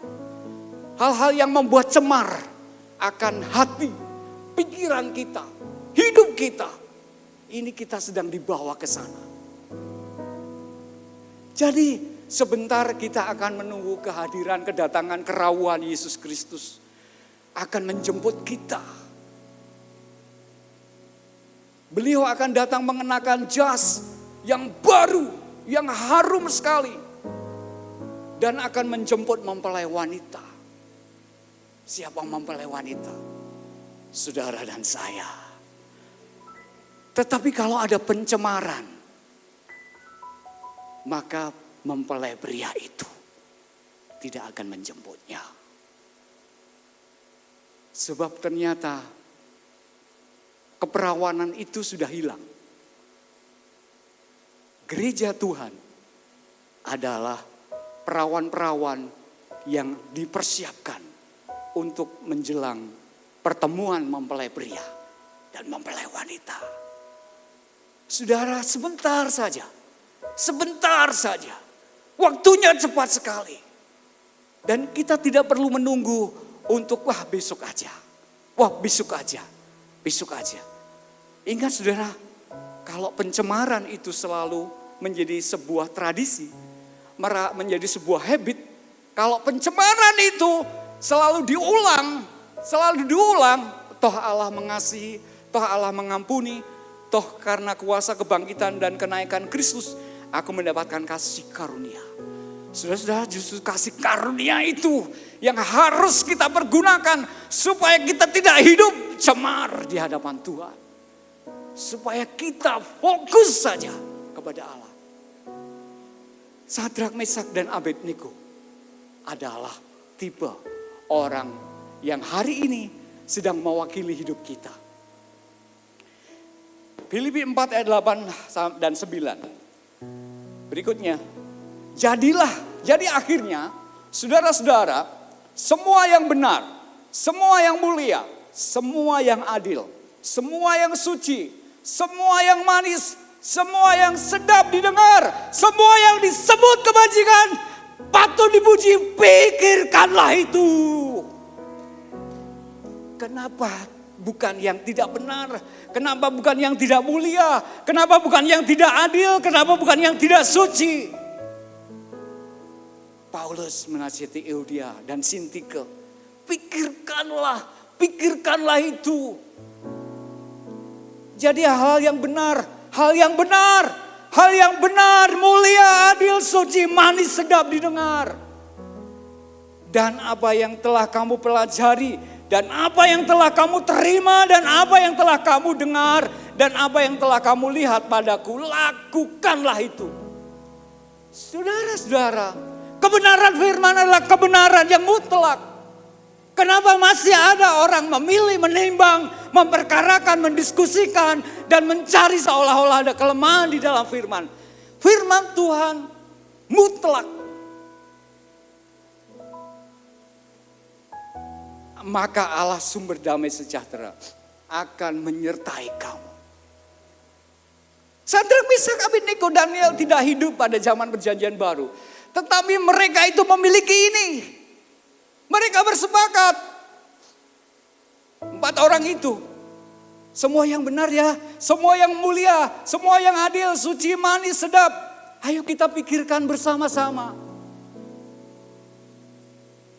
Hal-hal yang membuat cemar akan hati, pikiran kita, hidup kita. Ini kita sedang dibawa ke sana. Jadi sebentar kita akan menunggu kehadiran, kedatangan, kerawuhan Yesus Kristus. Akan menjemput kita. Beliau akan datang mengenakan jas yang baru, yang harum sekali. Dan akan menjemput mempelai wanita. Siapa mempelai wanita? Saudara dan saya. Tetapi kalau ada pencemaran, maka mempelai pria itu tidak akan menjemputnya. Sebab ternyata keperawanan itu sudah hilang. Gereja Tuhan adalah perawan-perawan yang dipersiapkan untuk menjelang pertemuan mempelai pria dan mempelai wanita. Saudara, sebentar saja. Sebentar saja. Waktunya cepat sekali. Dan kita tidak perlu menunggu untuk besok aja. Besok aja. Besok aja. Ingat saudara, kalau pencemaran itu selalu menjadi sebuah tradisi, menjadi sebuah habit, kalau pencemaran itu selalu diulang, toh Allah mengasihi, toh Allah mengampuni, toh karena kuasa kebangkitan dan kenaikan Kristus, aku mendapatkan kasih karunia. Saudara-saudara, justru kasih karunia itu yang harus kita pergunakan supaya kita tidak hidup cemar di hadapan Tuhan. Supaya kita fokus saja kepada Allah. Sadrak, Mesak, dan Abednego adalah tipe orang yang hari ini sedang mewakili hidup kita. Filipi 4 ayat 8 dan 9. Berikutnya, jadi akhirnya saudara-saudara, semua yang benar, semua yang mulia, semua yang adil, semua yang suci, semua yang manis, semua yang sedap didengar, semua yang disebut kebajikan, patut dipuji, pikirkanlah itu. Kenapa bukan yang tidak benar? Kenapa bukan yang tidak mulia? Kenapa bukan yang tidak adil? Kenapa bukan yang tidak suci? Paulus menasihati Euodia dan Sintike. Pikirkanlah itu. Jadi hal yang benar, mulia, adil, suci, manis, sedap didengar. Dan apa yang telah kamu pelajari, dan apa yang telah kamu terima, dan apa yang telah kamu dengar, dan apa yang telah kamu lihat padaku, lakukanlah itu. Saudara-saudara, kebenaran firman adalah kebenaran yang mutlak. Kenapa masih ada orang memilih, menimbang, memperkarakan, mendiskusikan, dan mencari seolah-olah ada kelemahan di dalam firman. Firman Tuhan mutlak. Maka Allah sumber damai sejahtera akan menyertai kamu. Sadrak, Mesak, Abednego, Daniel tidak hidup pada zaman perjanjian baru. Tetapi mereka itu memiliki ini. Mereka bersepakat. 4 orang itu. Semua yang benar ya. Semua yang mulia. Semua yang adil, suci, manis, sedap. Ayo kita pikirkan bersama-sama.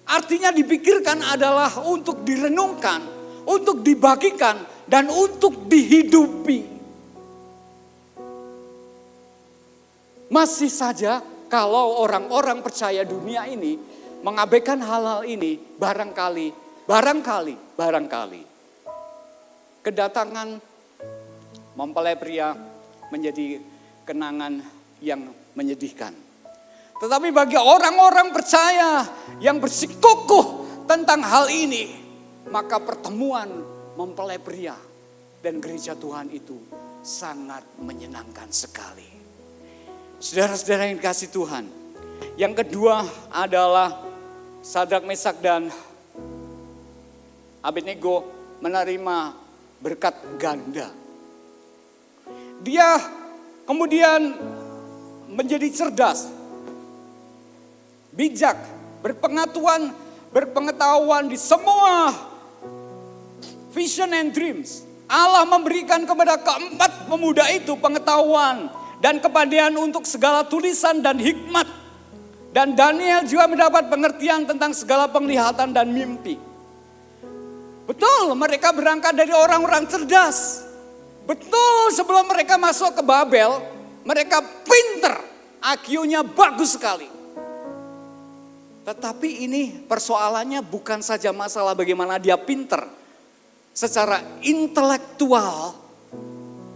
Artinya dipikirkan adalah untuk direnungkan. Untuk dibagikan. Dan untuk dihidupi. Masih saja kalau orang-orang percaya dunia ini mengabaikan hal-hal ini, barangkali kedatangan mempelai pria menjadi kenangan yang menyedihkan. Tetapi bagi orang-orang percaya yang bersikukuh tentang hal ini, maka pertemuan mempelai pria dan gereja Tuhan itu sangat menyenangkan sekali. Saudara-saudara yang dikasihi Tuhan, yang kedua adalah Sadrak, Mesak dan Abednego menerima berkat ganda. Dia kemudian menjadi cerdas, bijak, berpengetahuan di semua vision and dreams. Allah memberikan kepada keempat pemuda itu pengetahuan dan kepandaian untuk segala tulisan dan hikmat. Dan Daniel juga mendapat pengertian tentang segala penglihatan dan mimpi. Betul, mereka berangkat dari orang-orang cerdas. Betul, sebelum mereka masuk ke Babel, mereka pinter, IQ-nya bagus sekali. Tetapi ini persoalannya bukan saja masalah bagaimana dia pinter secara intelektual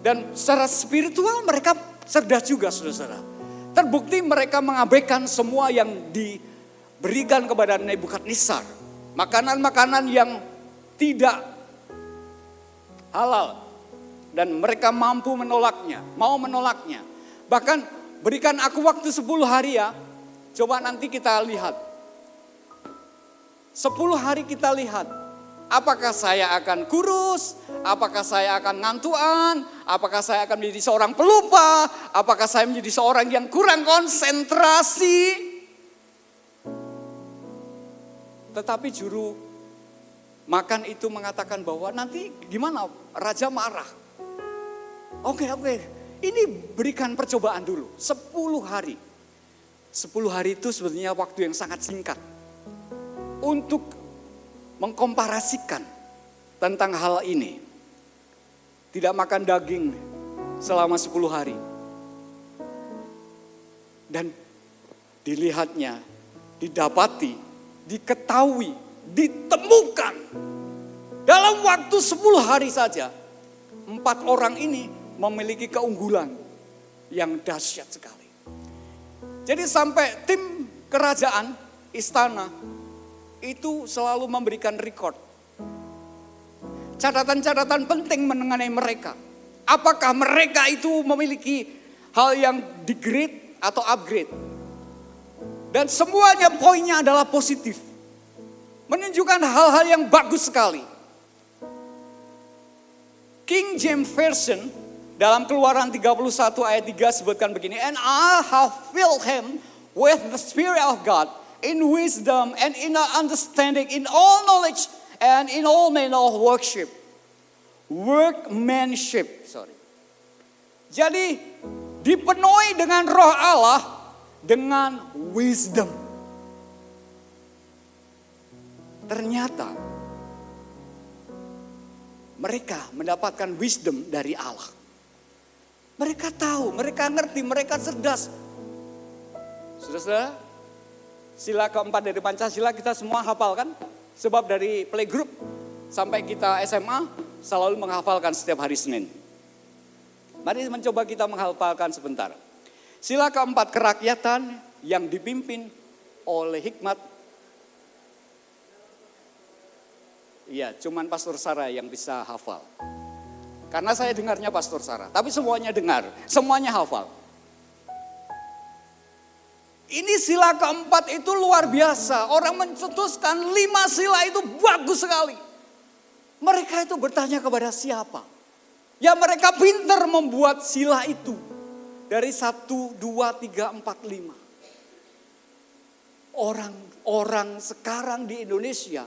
dan secara spiritual mereka cerdas juga, saudara-saudara. Terbukti mereka mengabaikan semua yang diberikan kepada Nebukadnezar. Makanan-makanan yang tidak halal. Dan mereka mampu menolaknya, mau menolaknya. Bahkan berikan aku waktu 10 hari ya. Coba nanti kita lihat. 10 hari kita lihat. Apakah saya akan kurus? Apakah saya akan ngantuan? Apakah saya akan menjadi seorang pelupa? Apakah saya menjadi seorang yang kurang konsentrasi? Tetapi juru makan itu mengatakan bahwa nanti gimana? Raja marah. Oke. Ini berikan percobaan dulu. 10 hari. 10 hari itu sebenarnya waktu yang sangat singkat. Untuk mengkomparasikan tentang hal ini. Tidak makan daging selama 10 hari. Dan dilihatnya, didapati, diketahui, ditemukan. Dalam waktu 10 hari saja, 4 orang ini memiliki keunggulan yang dahsyat sekali. Jadi sampai tim kerajaan, istana, itu selalu memberikan record. Catatan-catatan penting mengenai mereka. Apakah mereka itu memiliki hal yang di-grade atau upgrade. Dan semuanya poinnya adalah positif. Menunjukkan hal-hal yang bagus sekali. King James Version dalam Keluaran 31 ayat 3 sebutkan begini. And I have filled him with the Spirit of God, in wisdom and in understanding, in all knowledge and in all manner of workmanship. Jadi dipenuhi dengan roh Allah dengan wisdom. Ternyata mereka mendapatkan wisdom dari Allah. Mereka tahu, mereka ngerti, mereka cerdas. Saudara-saudara, sila keempat dari Pancasila kita semua hafal kan? Sebab dari playgroup sampai kita SMA selalu menghafalkan setiap hari Senin. Mari mencoba kita menghafalkan sebentar. Sila keempat, kerakyatan yang dipimpin oleh hikmat. Iya, cuman Pastor Sarah yang bisa hafal. Karena saya dengarnya Pastor Sarah, tapi semuanya dengar, semuanya hafal. Ini sila keempat itu luar biasa. Orang mencetuskan 5 sila itu bagus sekali. Mereka itu bertanya kepada siapa? Ya mereka pintar membuat sila itu. Dari 1, 2, 3, 4, 5. Orang sekarang di Indonesia,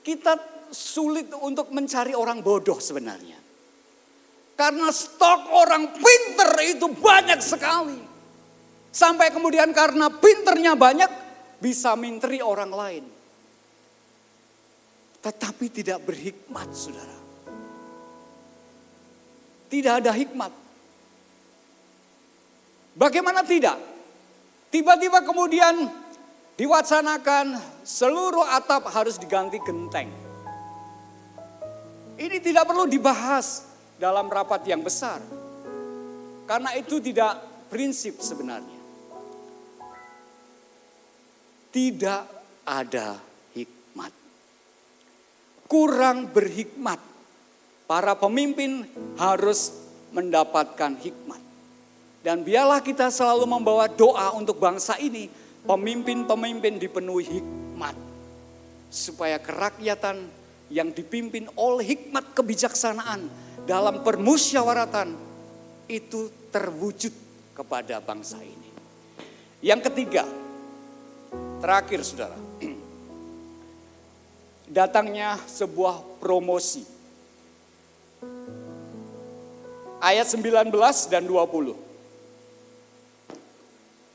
kita sulit untuk mencari orang bodoh sebenarnya. Karena stok orang pintar itu banyak sekali. Sampai kemudian karena pinternya banyak, bisa minteri orang lain. Tetapi tidak berhikmat, saudara. Tidak ada hikmat. Bagaimana tidak? Tiba-tiba kemudian diwacanakan seluruh atap harus diganti genteng. Ini tidak perlu dibahas dalam rapat yang besar. Karena itu tidak prinsip sebenarnya. tidak ada hikmat. Kurang berhikmat. Para pemimpin harus mendapatkan hikmat. Dan biarlah kita selalu membawa doa untuk bangsa ini. Pemimpin-pemimpin dipenuhi hikmat. Supaya kerakyatan yang dipimpin oleh hikmat kebijaksanaan dalam permusyawaratan itu terwujud kepada bangsa ini. Yang ketiga, terakhir saudara, datangnya sebuah promosi. Ayat 19 dan 20.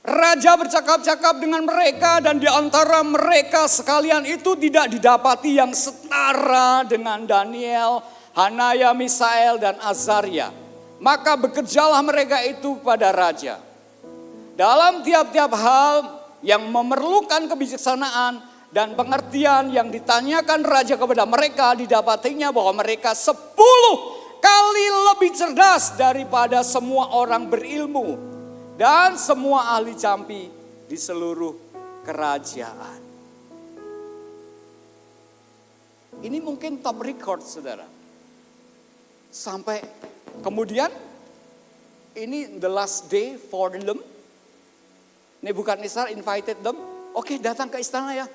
Raja bercakap-cakap dengan mereka dan di antara mereka sekalian itu tidak didapati yang setara dengan Daniel, Hanaya, Misael dan Azaria. Maka bekerjalah mereka itu pada raja. Dalam tiap-tiap hal yang memerlukan kebijaksanaan dan pengertian yang ditanyakan raja kepada mereka, didapatinya bahwa mereka 10 kali lebih cerdas daripada semua orang berilmu dan semua ahli campi di seluruh kerajaan. Ini mungkin top record saudara. Sampai kemudian ini the last day for them. Nebukadnezar invited them. Oke, datang ke istana ya.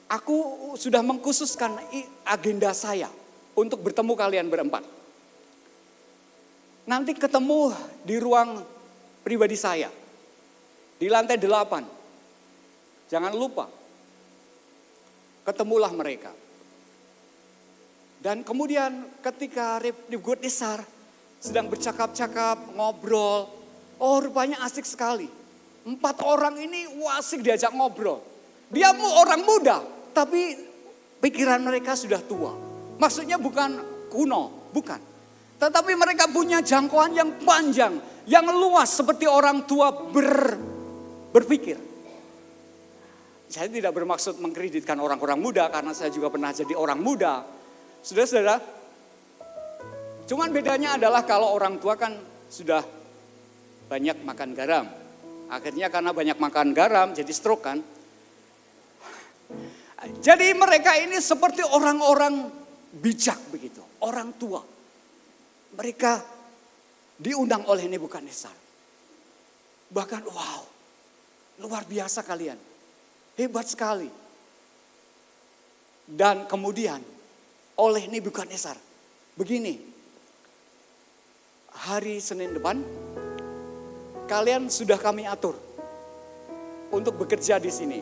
Aku sudah mengkhususkan agenda saya untuk bertemu kalian berempat. Nanti ketemu di ruang pribadi saya. Di lantai 8. Jangan lupa. Ketemulah mereka. Dan kemudian ketika Nebukadnezar sedang bercakap-cakap, ngobrol. Oh rupanya asik sekali. 4 orang ini asik diajak ngobrol. Dia orang muda, tapi pikiran mereka sudah tua. Maksudnya bukan kuno, bukan. Tetapi mereka punya jangkauan yang panjang, yang luas seperti orang tua berpikir. Saya tidak bermaksud mengkreditkan orang-orang muda karena saya juga pernah jadi orang muda. Saudara-saudara, cuman bedanya adalah kalau orang tua kan sudah banyak makan garam. Akhirnya karena banyak makan garam jadi stroke kan. Jadi mereka ini seperti orang-orang bijak begitu, orang tua. Mereka diundang oleh Nebukadnezar. Bahkan wow, luar biasa kalian, hebat sekali. Dan kemudian oleh Nebukadnezar, begini, hari Senin depan kalian sudah kami atur untuk bekerja di sini.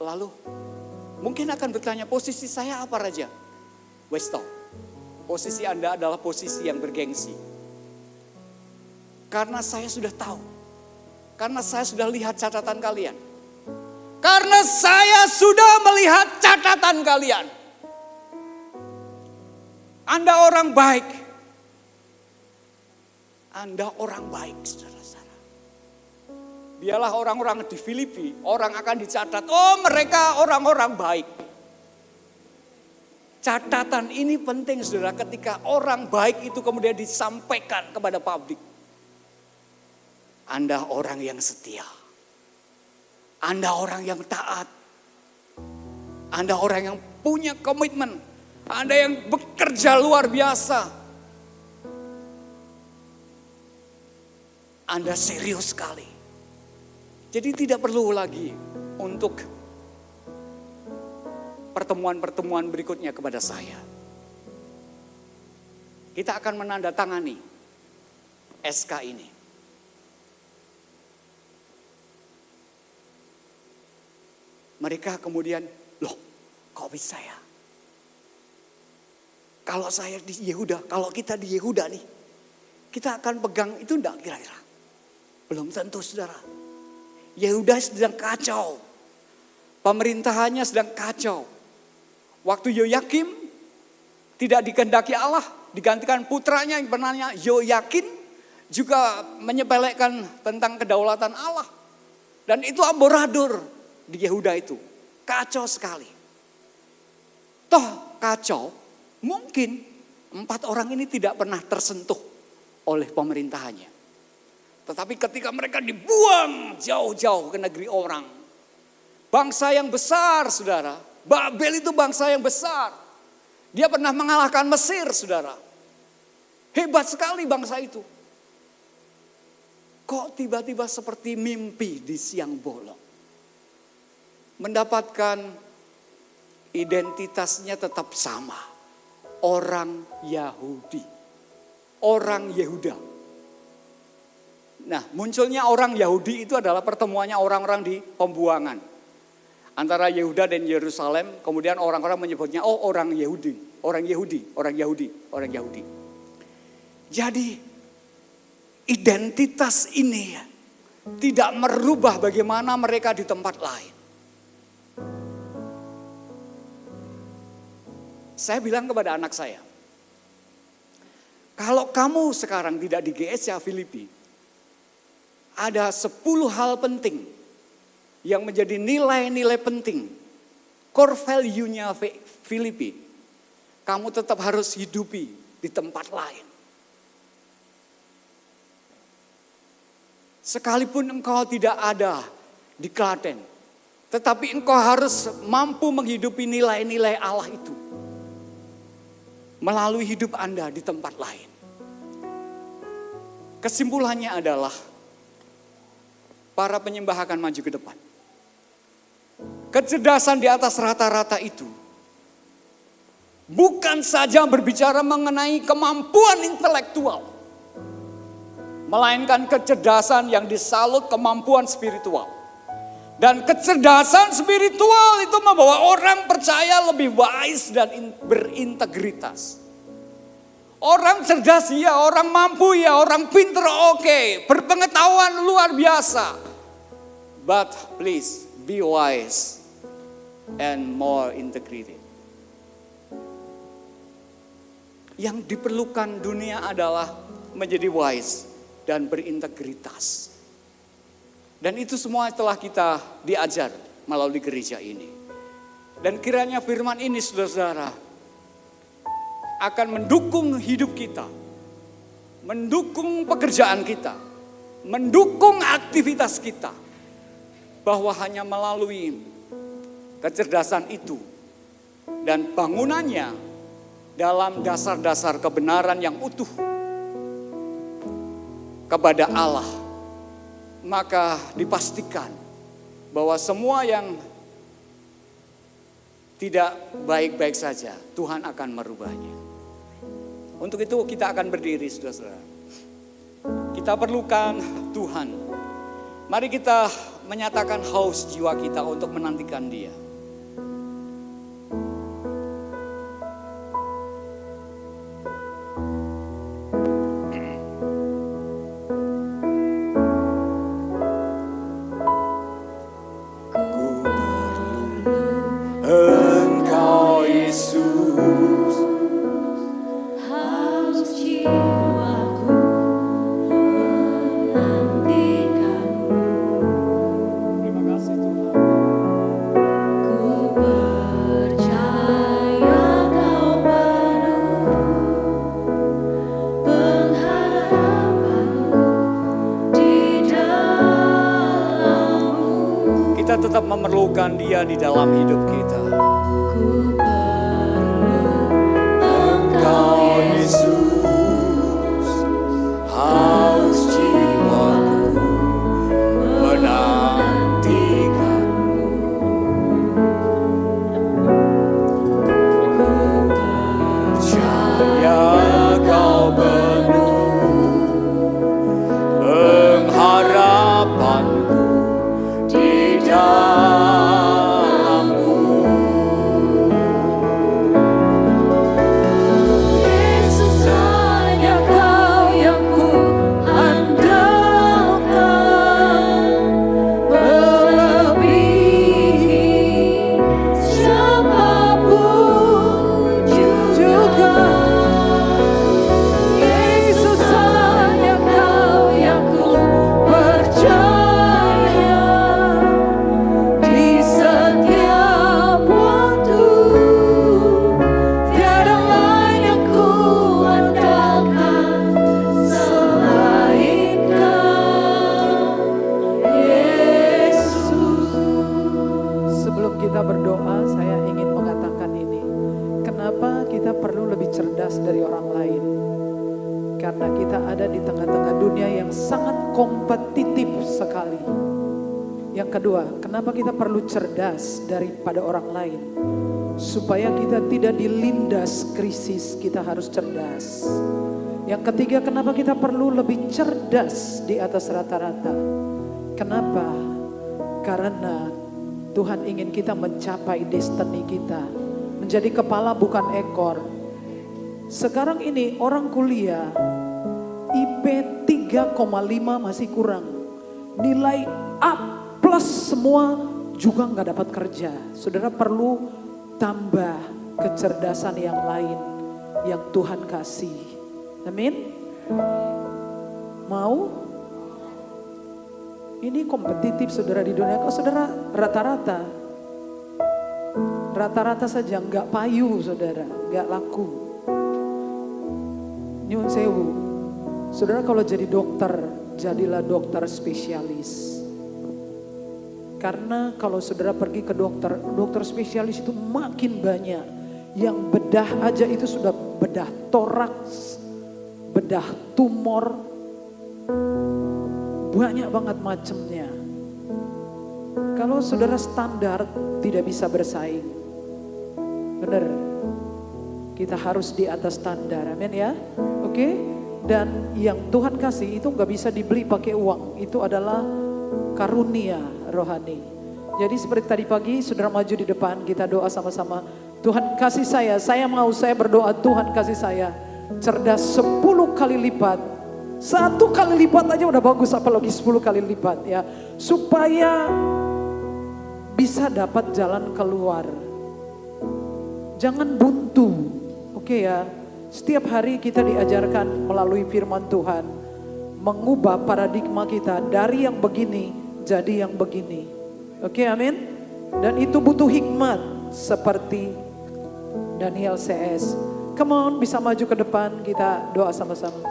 Lalu mungkin akan bertanya, posisi saya apa raja? Wes toh, posisi Anda adalah posisi yang bergengsi. Karena saya sudah tahu. Karena saya sudah lihat catatan kalian. Karena saya sudah melihat catatan kalian. Anda orang baik. Anda orang baik, saudara-saudara. Biarlah orang-orang di Filipi, orang akan dicatat, oh mereka orang-orang baik. Catatan ini penting saudara ketika orang baik itu kemudian disampaikan kepada publik. Anda orang yang setia. Anda orang yang taat. Anda orang yang punya komitmen. Anda yang bekerja luar biasa. Anda serius sekali. Jadi tidak perlu lagi untuk pertemuan-pertemuan berikutnya kepada saya. Kita akan menandatangani SK ini. Mereka kemudian, loh kok bisa ya? Kalau saya di Yehuda, kalau kita di Yehuda nih, kita akan pegang itu enggak kira-kira? Belum tentu saudara. Yehuda sedang kacau. Pemerintahannya sedang kacau. Waktu Yoyakim tidak dikehendaki Allah, digantikan putranya yang bernama Yoyakin, juga menyepelekan tentang kedaulatan Allah. Dan itu amburadul di Yehuda itu. Kacau sekali. Toh kacau, mungkin 4 orang ini tidak pernah tersentuh oleh pemerintahannya. Tetapi ketika mereka dibuang jauh-jauh ke negeri orang, bangsa yang besar, saudara. Babel itu bangsa yang besar. Dia pernah mengalahkan Mesir, saudara. Hebat sekali bangsa itu. Kok tiba-tiba seperti mimpi di siang bolong. Mendapatkan identitasnya tetap sama. Orang Yahudi. Orang Yehuda. Nah, munculnya orang Yahudi itu adalah pertemuannya orang-orang di pembuangan. Antara Yehuda dan Yerusalem, kemudian orang-orang menyebutnya, oh orang Yahudi, orang Yahudi, orang Yahudi, orang Yahudi. Jadi identitas ini tidak merubah bagaimana mereka di tempat lain. Saya bilang kepada anak saya, kalau kamu sekarang tidak di GSA Filipi, ada 10 hal penting yang menjadi nilai-nilai penting, core value-nya Filipi, kamu tetap harus hidupi di tempat lain. Sekalipun engkau tidak ada di Klaten, tetapi engkau harus mampu menghidupi nilai-nilai Allah itu melalui hidup Anda di tempat lain. Kesimpulannya adalah para penyembah akan maju ke depan. Kecerdasan di atas rata-rata itu bukan saja berbicara mengenai kemampuan intelektual, melainkan kecerdasan yang disalut kemampuan spiritual. Dan kecerdasan spiritual itu membawa orang percaya lebih wise dan berintegritas. Orang cerdas ya, orang mampu ya, orang pinter oke, berpengetahuan luar biasa. But please be wise and more integrated. Yang diperlukan dunia adalah menjadi wise dan berintegritas. Dan itu semua telah kita diajar melalui gereja ini. Dan kiranya firman ini, saudara-saudara, akan mendukung hidup kita, mendukung pekerjaan kita, mendukung aktivitas kita. Bahwa hanya melalui kecerdasan itu dan bangunannya dalam dasar-dasar kebenaran yang utuh kepada Allah, maka dipastikan bahwa semua yang tidak baik-baik saja, Tuhan akan merubahnya. Untuk itu kita akan berdiri, saudara-saudara. Kita perlukan Tuhan. Mari kita menyatakan haus jiwa kita untuk menantikan Dia. Tetap memerlukan Dia di dalam hidup kita. Ku perlu Engkau Yesus, haus jiwaku menantikan-Mu. Ku percaya Kau penuh pengharapan-Ku di dalam-Mu. Yesus Karena kita ada di tengah-tengah dunia yang sangat kompetitif sekali. Yang kedua, kenapa kita perlu cerdas daripada orang lain? Supaya kita tidak dilindas krisis, kita harus cerdas. Yang ketiga, kenapa kita perlu lebih cerdas di atas rata-rata? Kenapa? Karena Tuhan ingin kita mencapai destiny kita. Menjadi kepala bukan ekor. Sekarang ini orang kuliah IP 3,5 masih kurang. Nilai A plus semua juga gak dapat kerja. Saudara perlu tambah kecerdasan yang lain yang Tuhan kasih. Amin. Mau? Ini kompetitif saudara di dunia. Kalau saudara rata-rata saja gak payu saudara, gak laku. Nyun sewu. Saudara kalau jadi dokter, jadilah dokter spesialis. Karena kalau saudara pergi ke dokter spesialis itu makin banyak. Yang bedah aja itu sudah bedah toraks, bedah tumor. Banyak banget macamnya. Kalau saudara standar tidak bisa bersaing. Benar. Kita harus di atas standar, amin ya. Oke. Dan yang Tuhan kasih itu gak bisa dibeli pakai uang. Itu adalah karunia rohani. Jadi seperti tadi pagi saudara maju di depan, kita doa sama-sama. Tuhan kasih saya mau, saya berdoa Tuhan kasih saya cerdas 10 kali lipat. 1 kali lipat aja udah bagus, apalagi 10 kali lipat ya. Supaya bisa dapat jalan keluar. Jangan buntu, oke ya. Setiap hari kita diajarkan melalui firman Tuhan. Mengubah paradigma kita dari yang begini jadi yang begini. Oke, amin. Dan itu butuh hikmat seperti Daniel CS. Come on, bisa maju ke depan, kita doa sama-sama.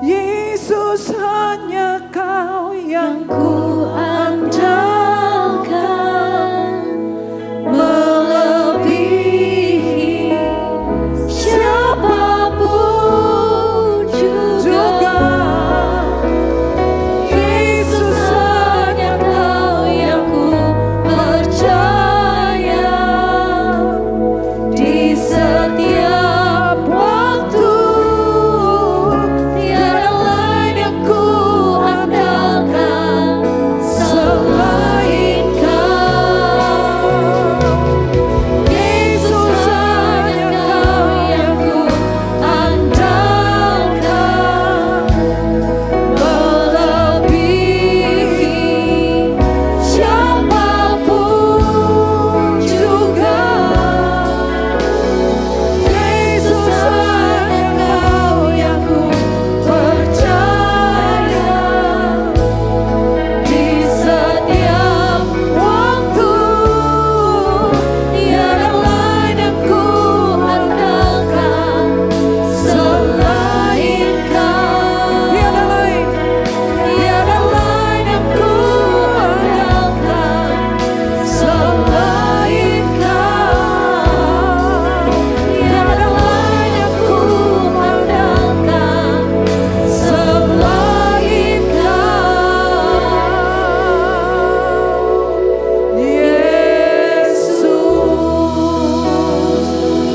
Yesus hanya Kau yang ku andalkan, melebihi siapapun juga. Yesus hanya Kau yang ku percaya di setiap waktu. Tiada lain yang ku andalkan selain Kau. Yesus hanya Kau yang ku andalkan, melebihi siapapun juga. Yesus hanya Kau yang ku percaya di setiap waktu. Tiada lain yang ku andalkan selain Kau. Tiada lain yang ku andalkan selain Kau. Tiada lain yang ku andalkan selain Kau. Yesus.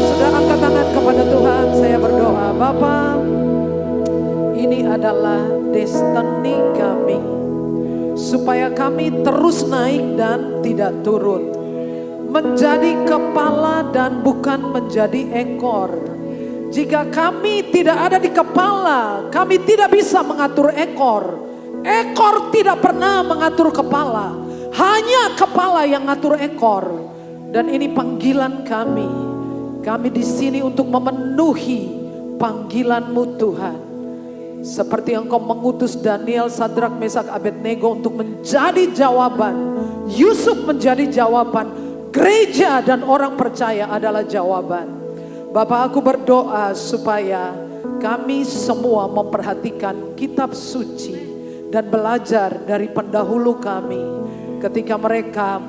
Sudah angkat tangan kepada Tuhan, saya berdoa. Bapa, ini adalah destiny kami. Supaya kami terus naik dan tidak turun. Menjadi kepala dan bukan menjadi ekor. Jika kami tidak ada di kepala, kami tidak bisa mengatur ekor. Ekor tidak pernah mengatur kepala. Hanya kepala yang ngatur ekor. Dan ini panggilan kami. Kami di sini untuk memenuhi panggilan-Mu Tuhan. Seperti Engkau mengutus Daniel, Sadrak, Mesak, Abednego untuk menjadi jawaban. Yusuf menjadi jawaban. Gereja dan orang percaya adalah jawaban. Bapak, aku berdoa supaya kami semua memperhatikan kitab suci dan belajar dari pendahulu kami. Ketika mereka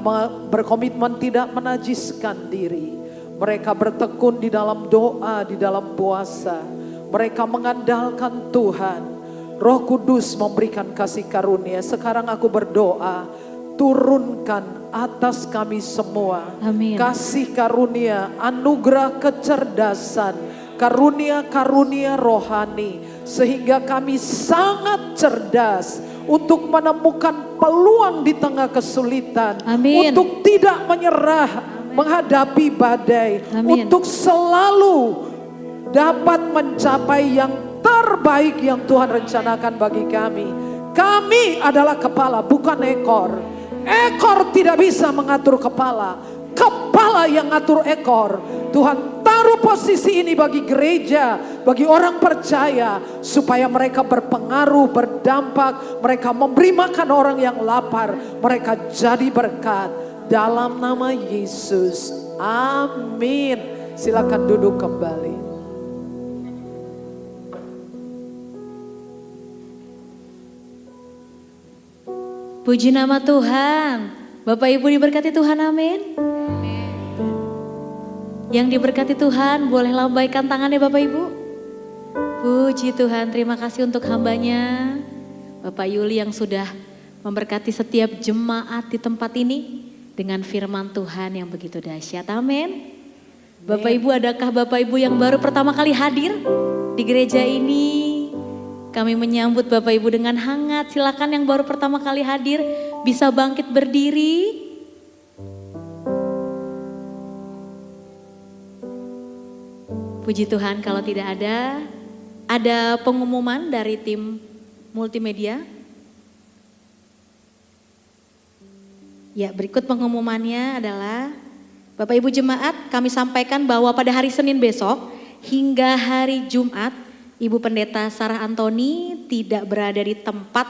berkomitmen tidak menajiskan diri. Mereka bertekun di dalam doa, di dalam puasa. Mereka mengandalkan Tuhan. Roh Kudus memberikan kasih karunia. Sekarang aku berdoa, turunkan atas kami semua. Amin. Kasih karunia, anugerah kecerdasan, karunia-karunia rohani. Sehingga kami sangat cerdas untuk menemukan peluang di tengah kesulitan. Amin. Untuk tidak menyerah menghadapi badai. Amin. Untuk selalu dapat mencapai yang terbaik yang Tuhan rencanakan bagi kami. Kami adalah kepala, bukan ekor. Ekor tidak bisa mengatur kepala. Kepala yang ngatur ekor. Tuhan taruh posisi ini bagi gereja, bagi orang percaya, supaya mereka berpengaruh, berdampak, mereka memberi makan orang yang lapar, mereka jadi berkat dalam nama Yesus. Amin. Silakan duduk kembali. Puji nama Tuhan. Bapak Ibu diberkati Tuhan, amin. Yang diberkati Tuhan boleh lambaikan tangannya Bapak Ibu. Puji Tuhan, terima kasih untuk hambanya Bapak Yuli yang sudah memberkati setiap jemaat di tempat ini dengan firman Tuhan yang begitu dahsyat, amin. Bapak Ibu, adakah Bapak Ibu yang baru pertama kali hadir di gereja ini? Kami menyambut Bapak Ibu dengan hangat. Silakan yang baru pertama kali hadir bisa bangkit berdiri. Puji Tuhan, kalau tidak ada pengumuman dari tim multimedia. Ya, berikut pengumumannya adalah Bapak Ibu jemaat, kami sampaikan bahwa pada hari Senin besok hingga hari Jumat Ibu Pendeta Sarah Antoni tidak berada di tempat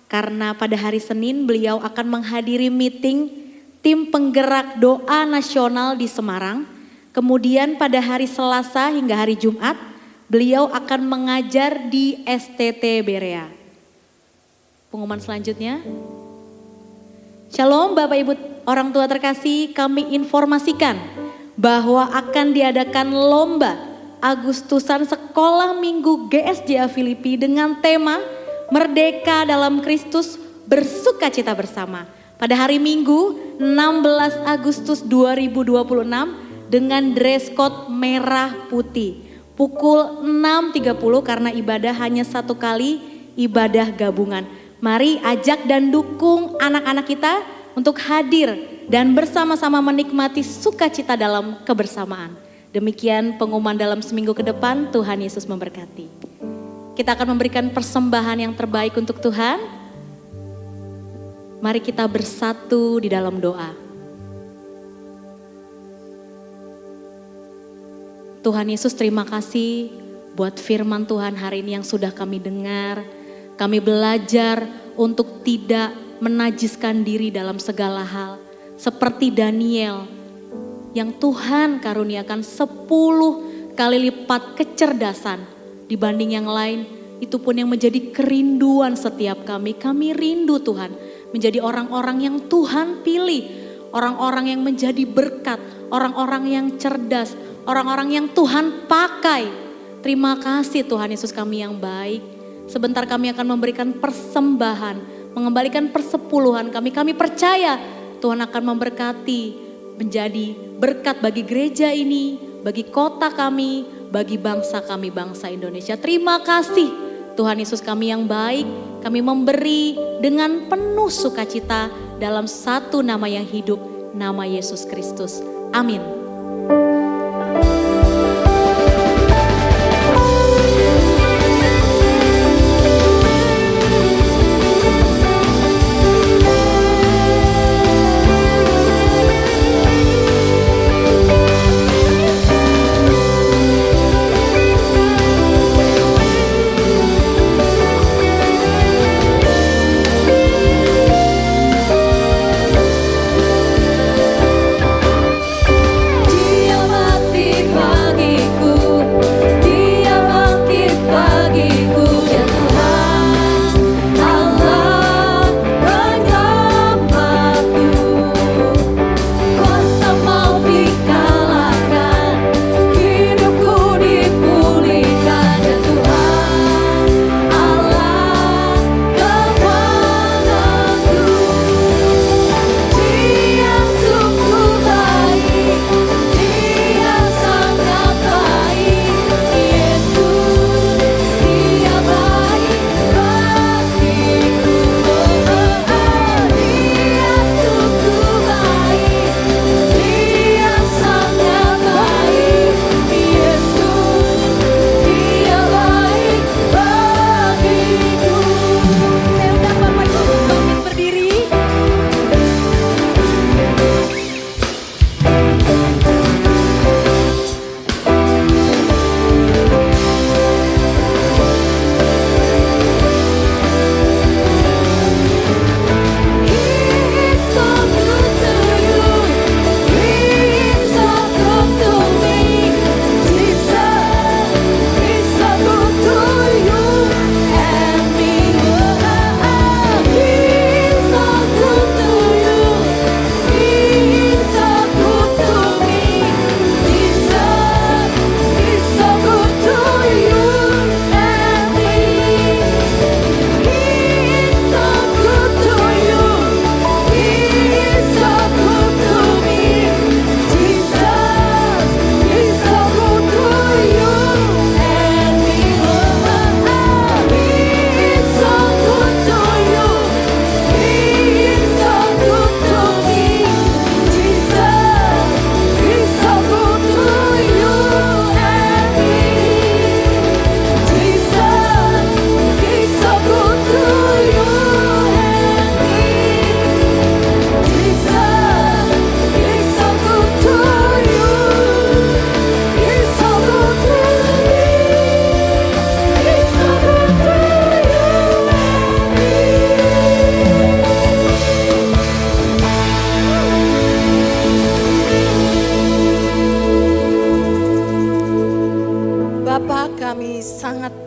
karena pada hari Senin beliau akan menghadiri meeting tim penggerak doa nasional di Semarang. Kemudian pada hari Selasa hingga hari Jumat beliau akan mengajar di STT Berea. Pengumuman selanjutnya. Shalom Bapak Ibu orang tua terkasih, kami informasikan bahwa akan diadakan lomba Agustusan Sekolah Minggu GSJA Filipi dengan tema Merdeka dalam Kristus Bersukacita Bersama. Pada hari Minggu 16 Agustus 2026 dengan dress code merah putih. Pukul 6.30 karena ibadah hanya satu kali, ibadah gabungan. Mari ajak dan dukung anak-anak kita untuk hadir dan bersama-sama menikmati sukacita dalam kebersamaan. Demikian pengumuman dalam seminggu ke depan. Tuhan Yesus memberkati. Kita akan memberikan persembahan yang terbaik untuk Tuhan. Mari kita bersatu di dalam doa. Tuhan Yesus, terima kasih buat firman Tuhan hari ini yang sudah kami dengar. Kami belajar untuk tidak menajiskan diri dalam segala hal. Seperti Daniel yang Tuhan karuniakan 10 kali lipat kecerdasan dibanding yang lain. Itu pun yang menjadi kerinduan setiap kami. Kami rindu Tuhan menjadi orang-orang yang Tuhan pilih. Orang-orang yang menjadi berkat, orang-orang yang cerdas, orang-orang yang Tuhan pakai. Terima kasih Tuhan Yesus kami yang baik. Sebentar kami akan memberikan persembahan, mengembalikan persepuluhan kami. Kami percaya Tuhan akan memberkati, menjadi berkat bagi gereja ini, bagi kota kami, bagi bangsa kami, bangsa Indonesia. Terima kasih Tuhan Yesus kami yang baik. Kami memberi dengan penuh sukacita dalam satu nama yang hidup, nama Yesus Kristus. Amin.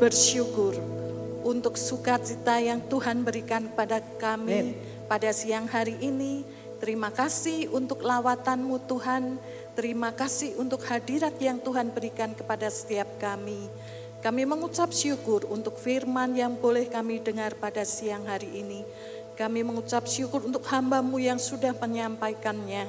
bersyukur untuk sukacita yang Tuhan berikan kepada kami pada siang hari ini. Terima kasih untuk lawatan-Mu Tuhan. Terima kasih untuk hadirat yang Tuhan berikan kepada setiap kami. Kami mengucap syukur untuk firman yang boleh kami dengar pada siang hari ini. Kami mengucap syukur untuk hamba-Mu yang sudah menyampaikannya.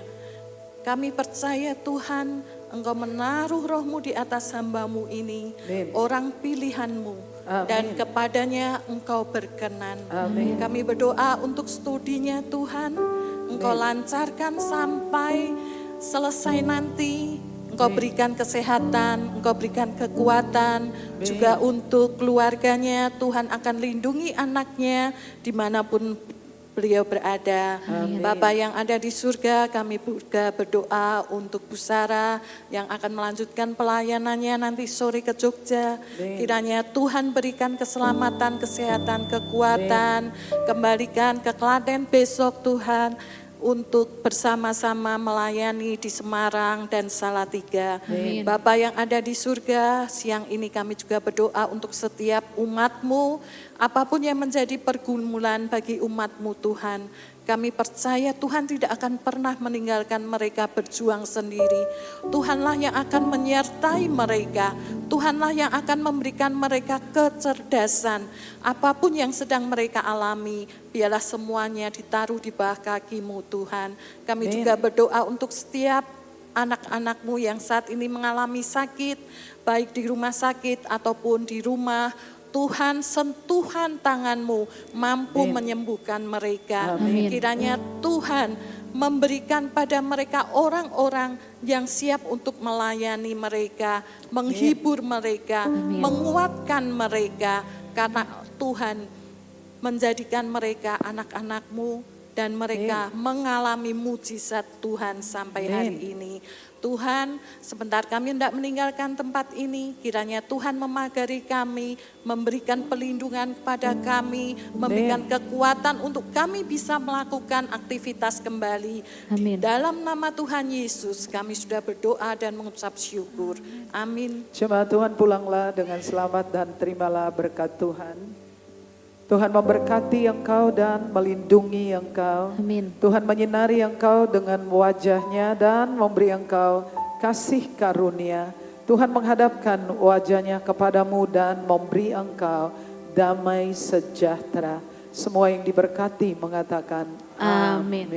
Kami percaya Tuhan, Engkau menaruh roh-Mu di atas hamba-Mu ini, orang pilihan-Mu. Dan kepadanya Engkau berkenan. Kami berdoa untuk studinya Tuhan, Engkau lancarkan sampai selesai nanti. Engkau berikan kesehatan, Engkau berikan kekuatan, juga untuk keluarganya. Tuhan akan lindungi anaknya dimanapun beliau berada. Bapa yang ada di surga, kami juga berdoa untuk Bu Sarah yang akan melanjutkan pelayanannya nanti sore ke Jogja. Kiranya Tuhan berikan keselamatan, kesehatan, kekuatan, kembalikan ke Klaten besok Tuhan, untuk bersama-sama melayani di Semarang dan Salatiga. Bapa yang ada di surga, siang ini kami juga berdoa untuk setiap umat-Mu, apapun yang menjadi pergumulan bagi umat-Mu Tuhan. Kami percaya Tuhan tidak akan pernah meninggalkan mereka berjuang sendiri. Tuhanlah yang akan menyertai mereka. Tuhanlah yang akan memberikan mereka kecerdasan. Apapun yang sedang mereka alami, biarlah semuanya ditaruh di bawah kaki-Mu Tuhan. Kami juga berdoa untuk setiap anak-anak-Mu yang saat ini mengalami sakit, baik di rumah sakit ataupun di rumah. Tuhan, sentuhan tangan-Mu mampu menyembuhkan mereka. Kiranya Tuhan memberikan pada mereka orang-orang yang siap untuk melayani mereka, menghibur mereka, menguatkan mereka. Karena Tuhan menjadikan mereka anak-anak-Mu dan mereka mengalami mujizat Tuhan sampai hari ini. Tuhan, sebentar kami hendak meninggalkan tempat ini, kiranya Tuhan memagari kami, memberikan pelindungan kepada kami, memberikan kekuatan untuk kami bisa melakukan aktivitas kembali. Di dalam nama Tuhan Yesus kami sudah berdoa dan mengucap syukur. Amin. Jemaat Tuhan, pulanglah dengan selamat dan terimalah berkat Tuhan. Tuhan memberkati engkau dan melindungi engkau. Tuhan menyinari engkau dengan wajahnya dan memberi engkau kasih karunia. Tuhan menghadapkan wajahnya kepadamu dan memberi engkau damai sejahtera. Semua yang diberkati mengatakan amin.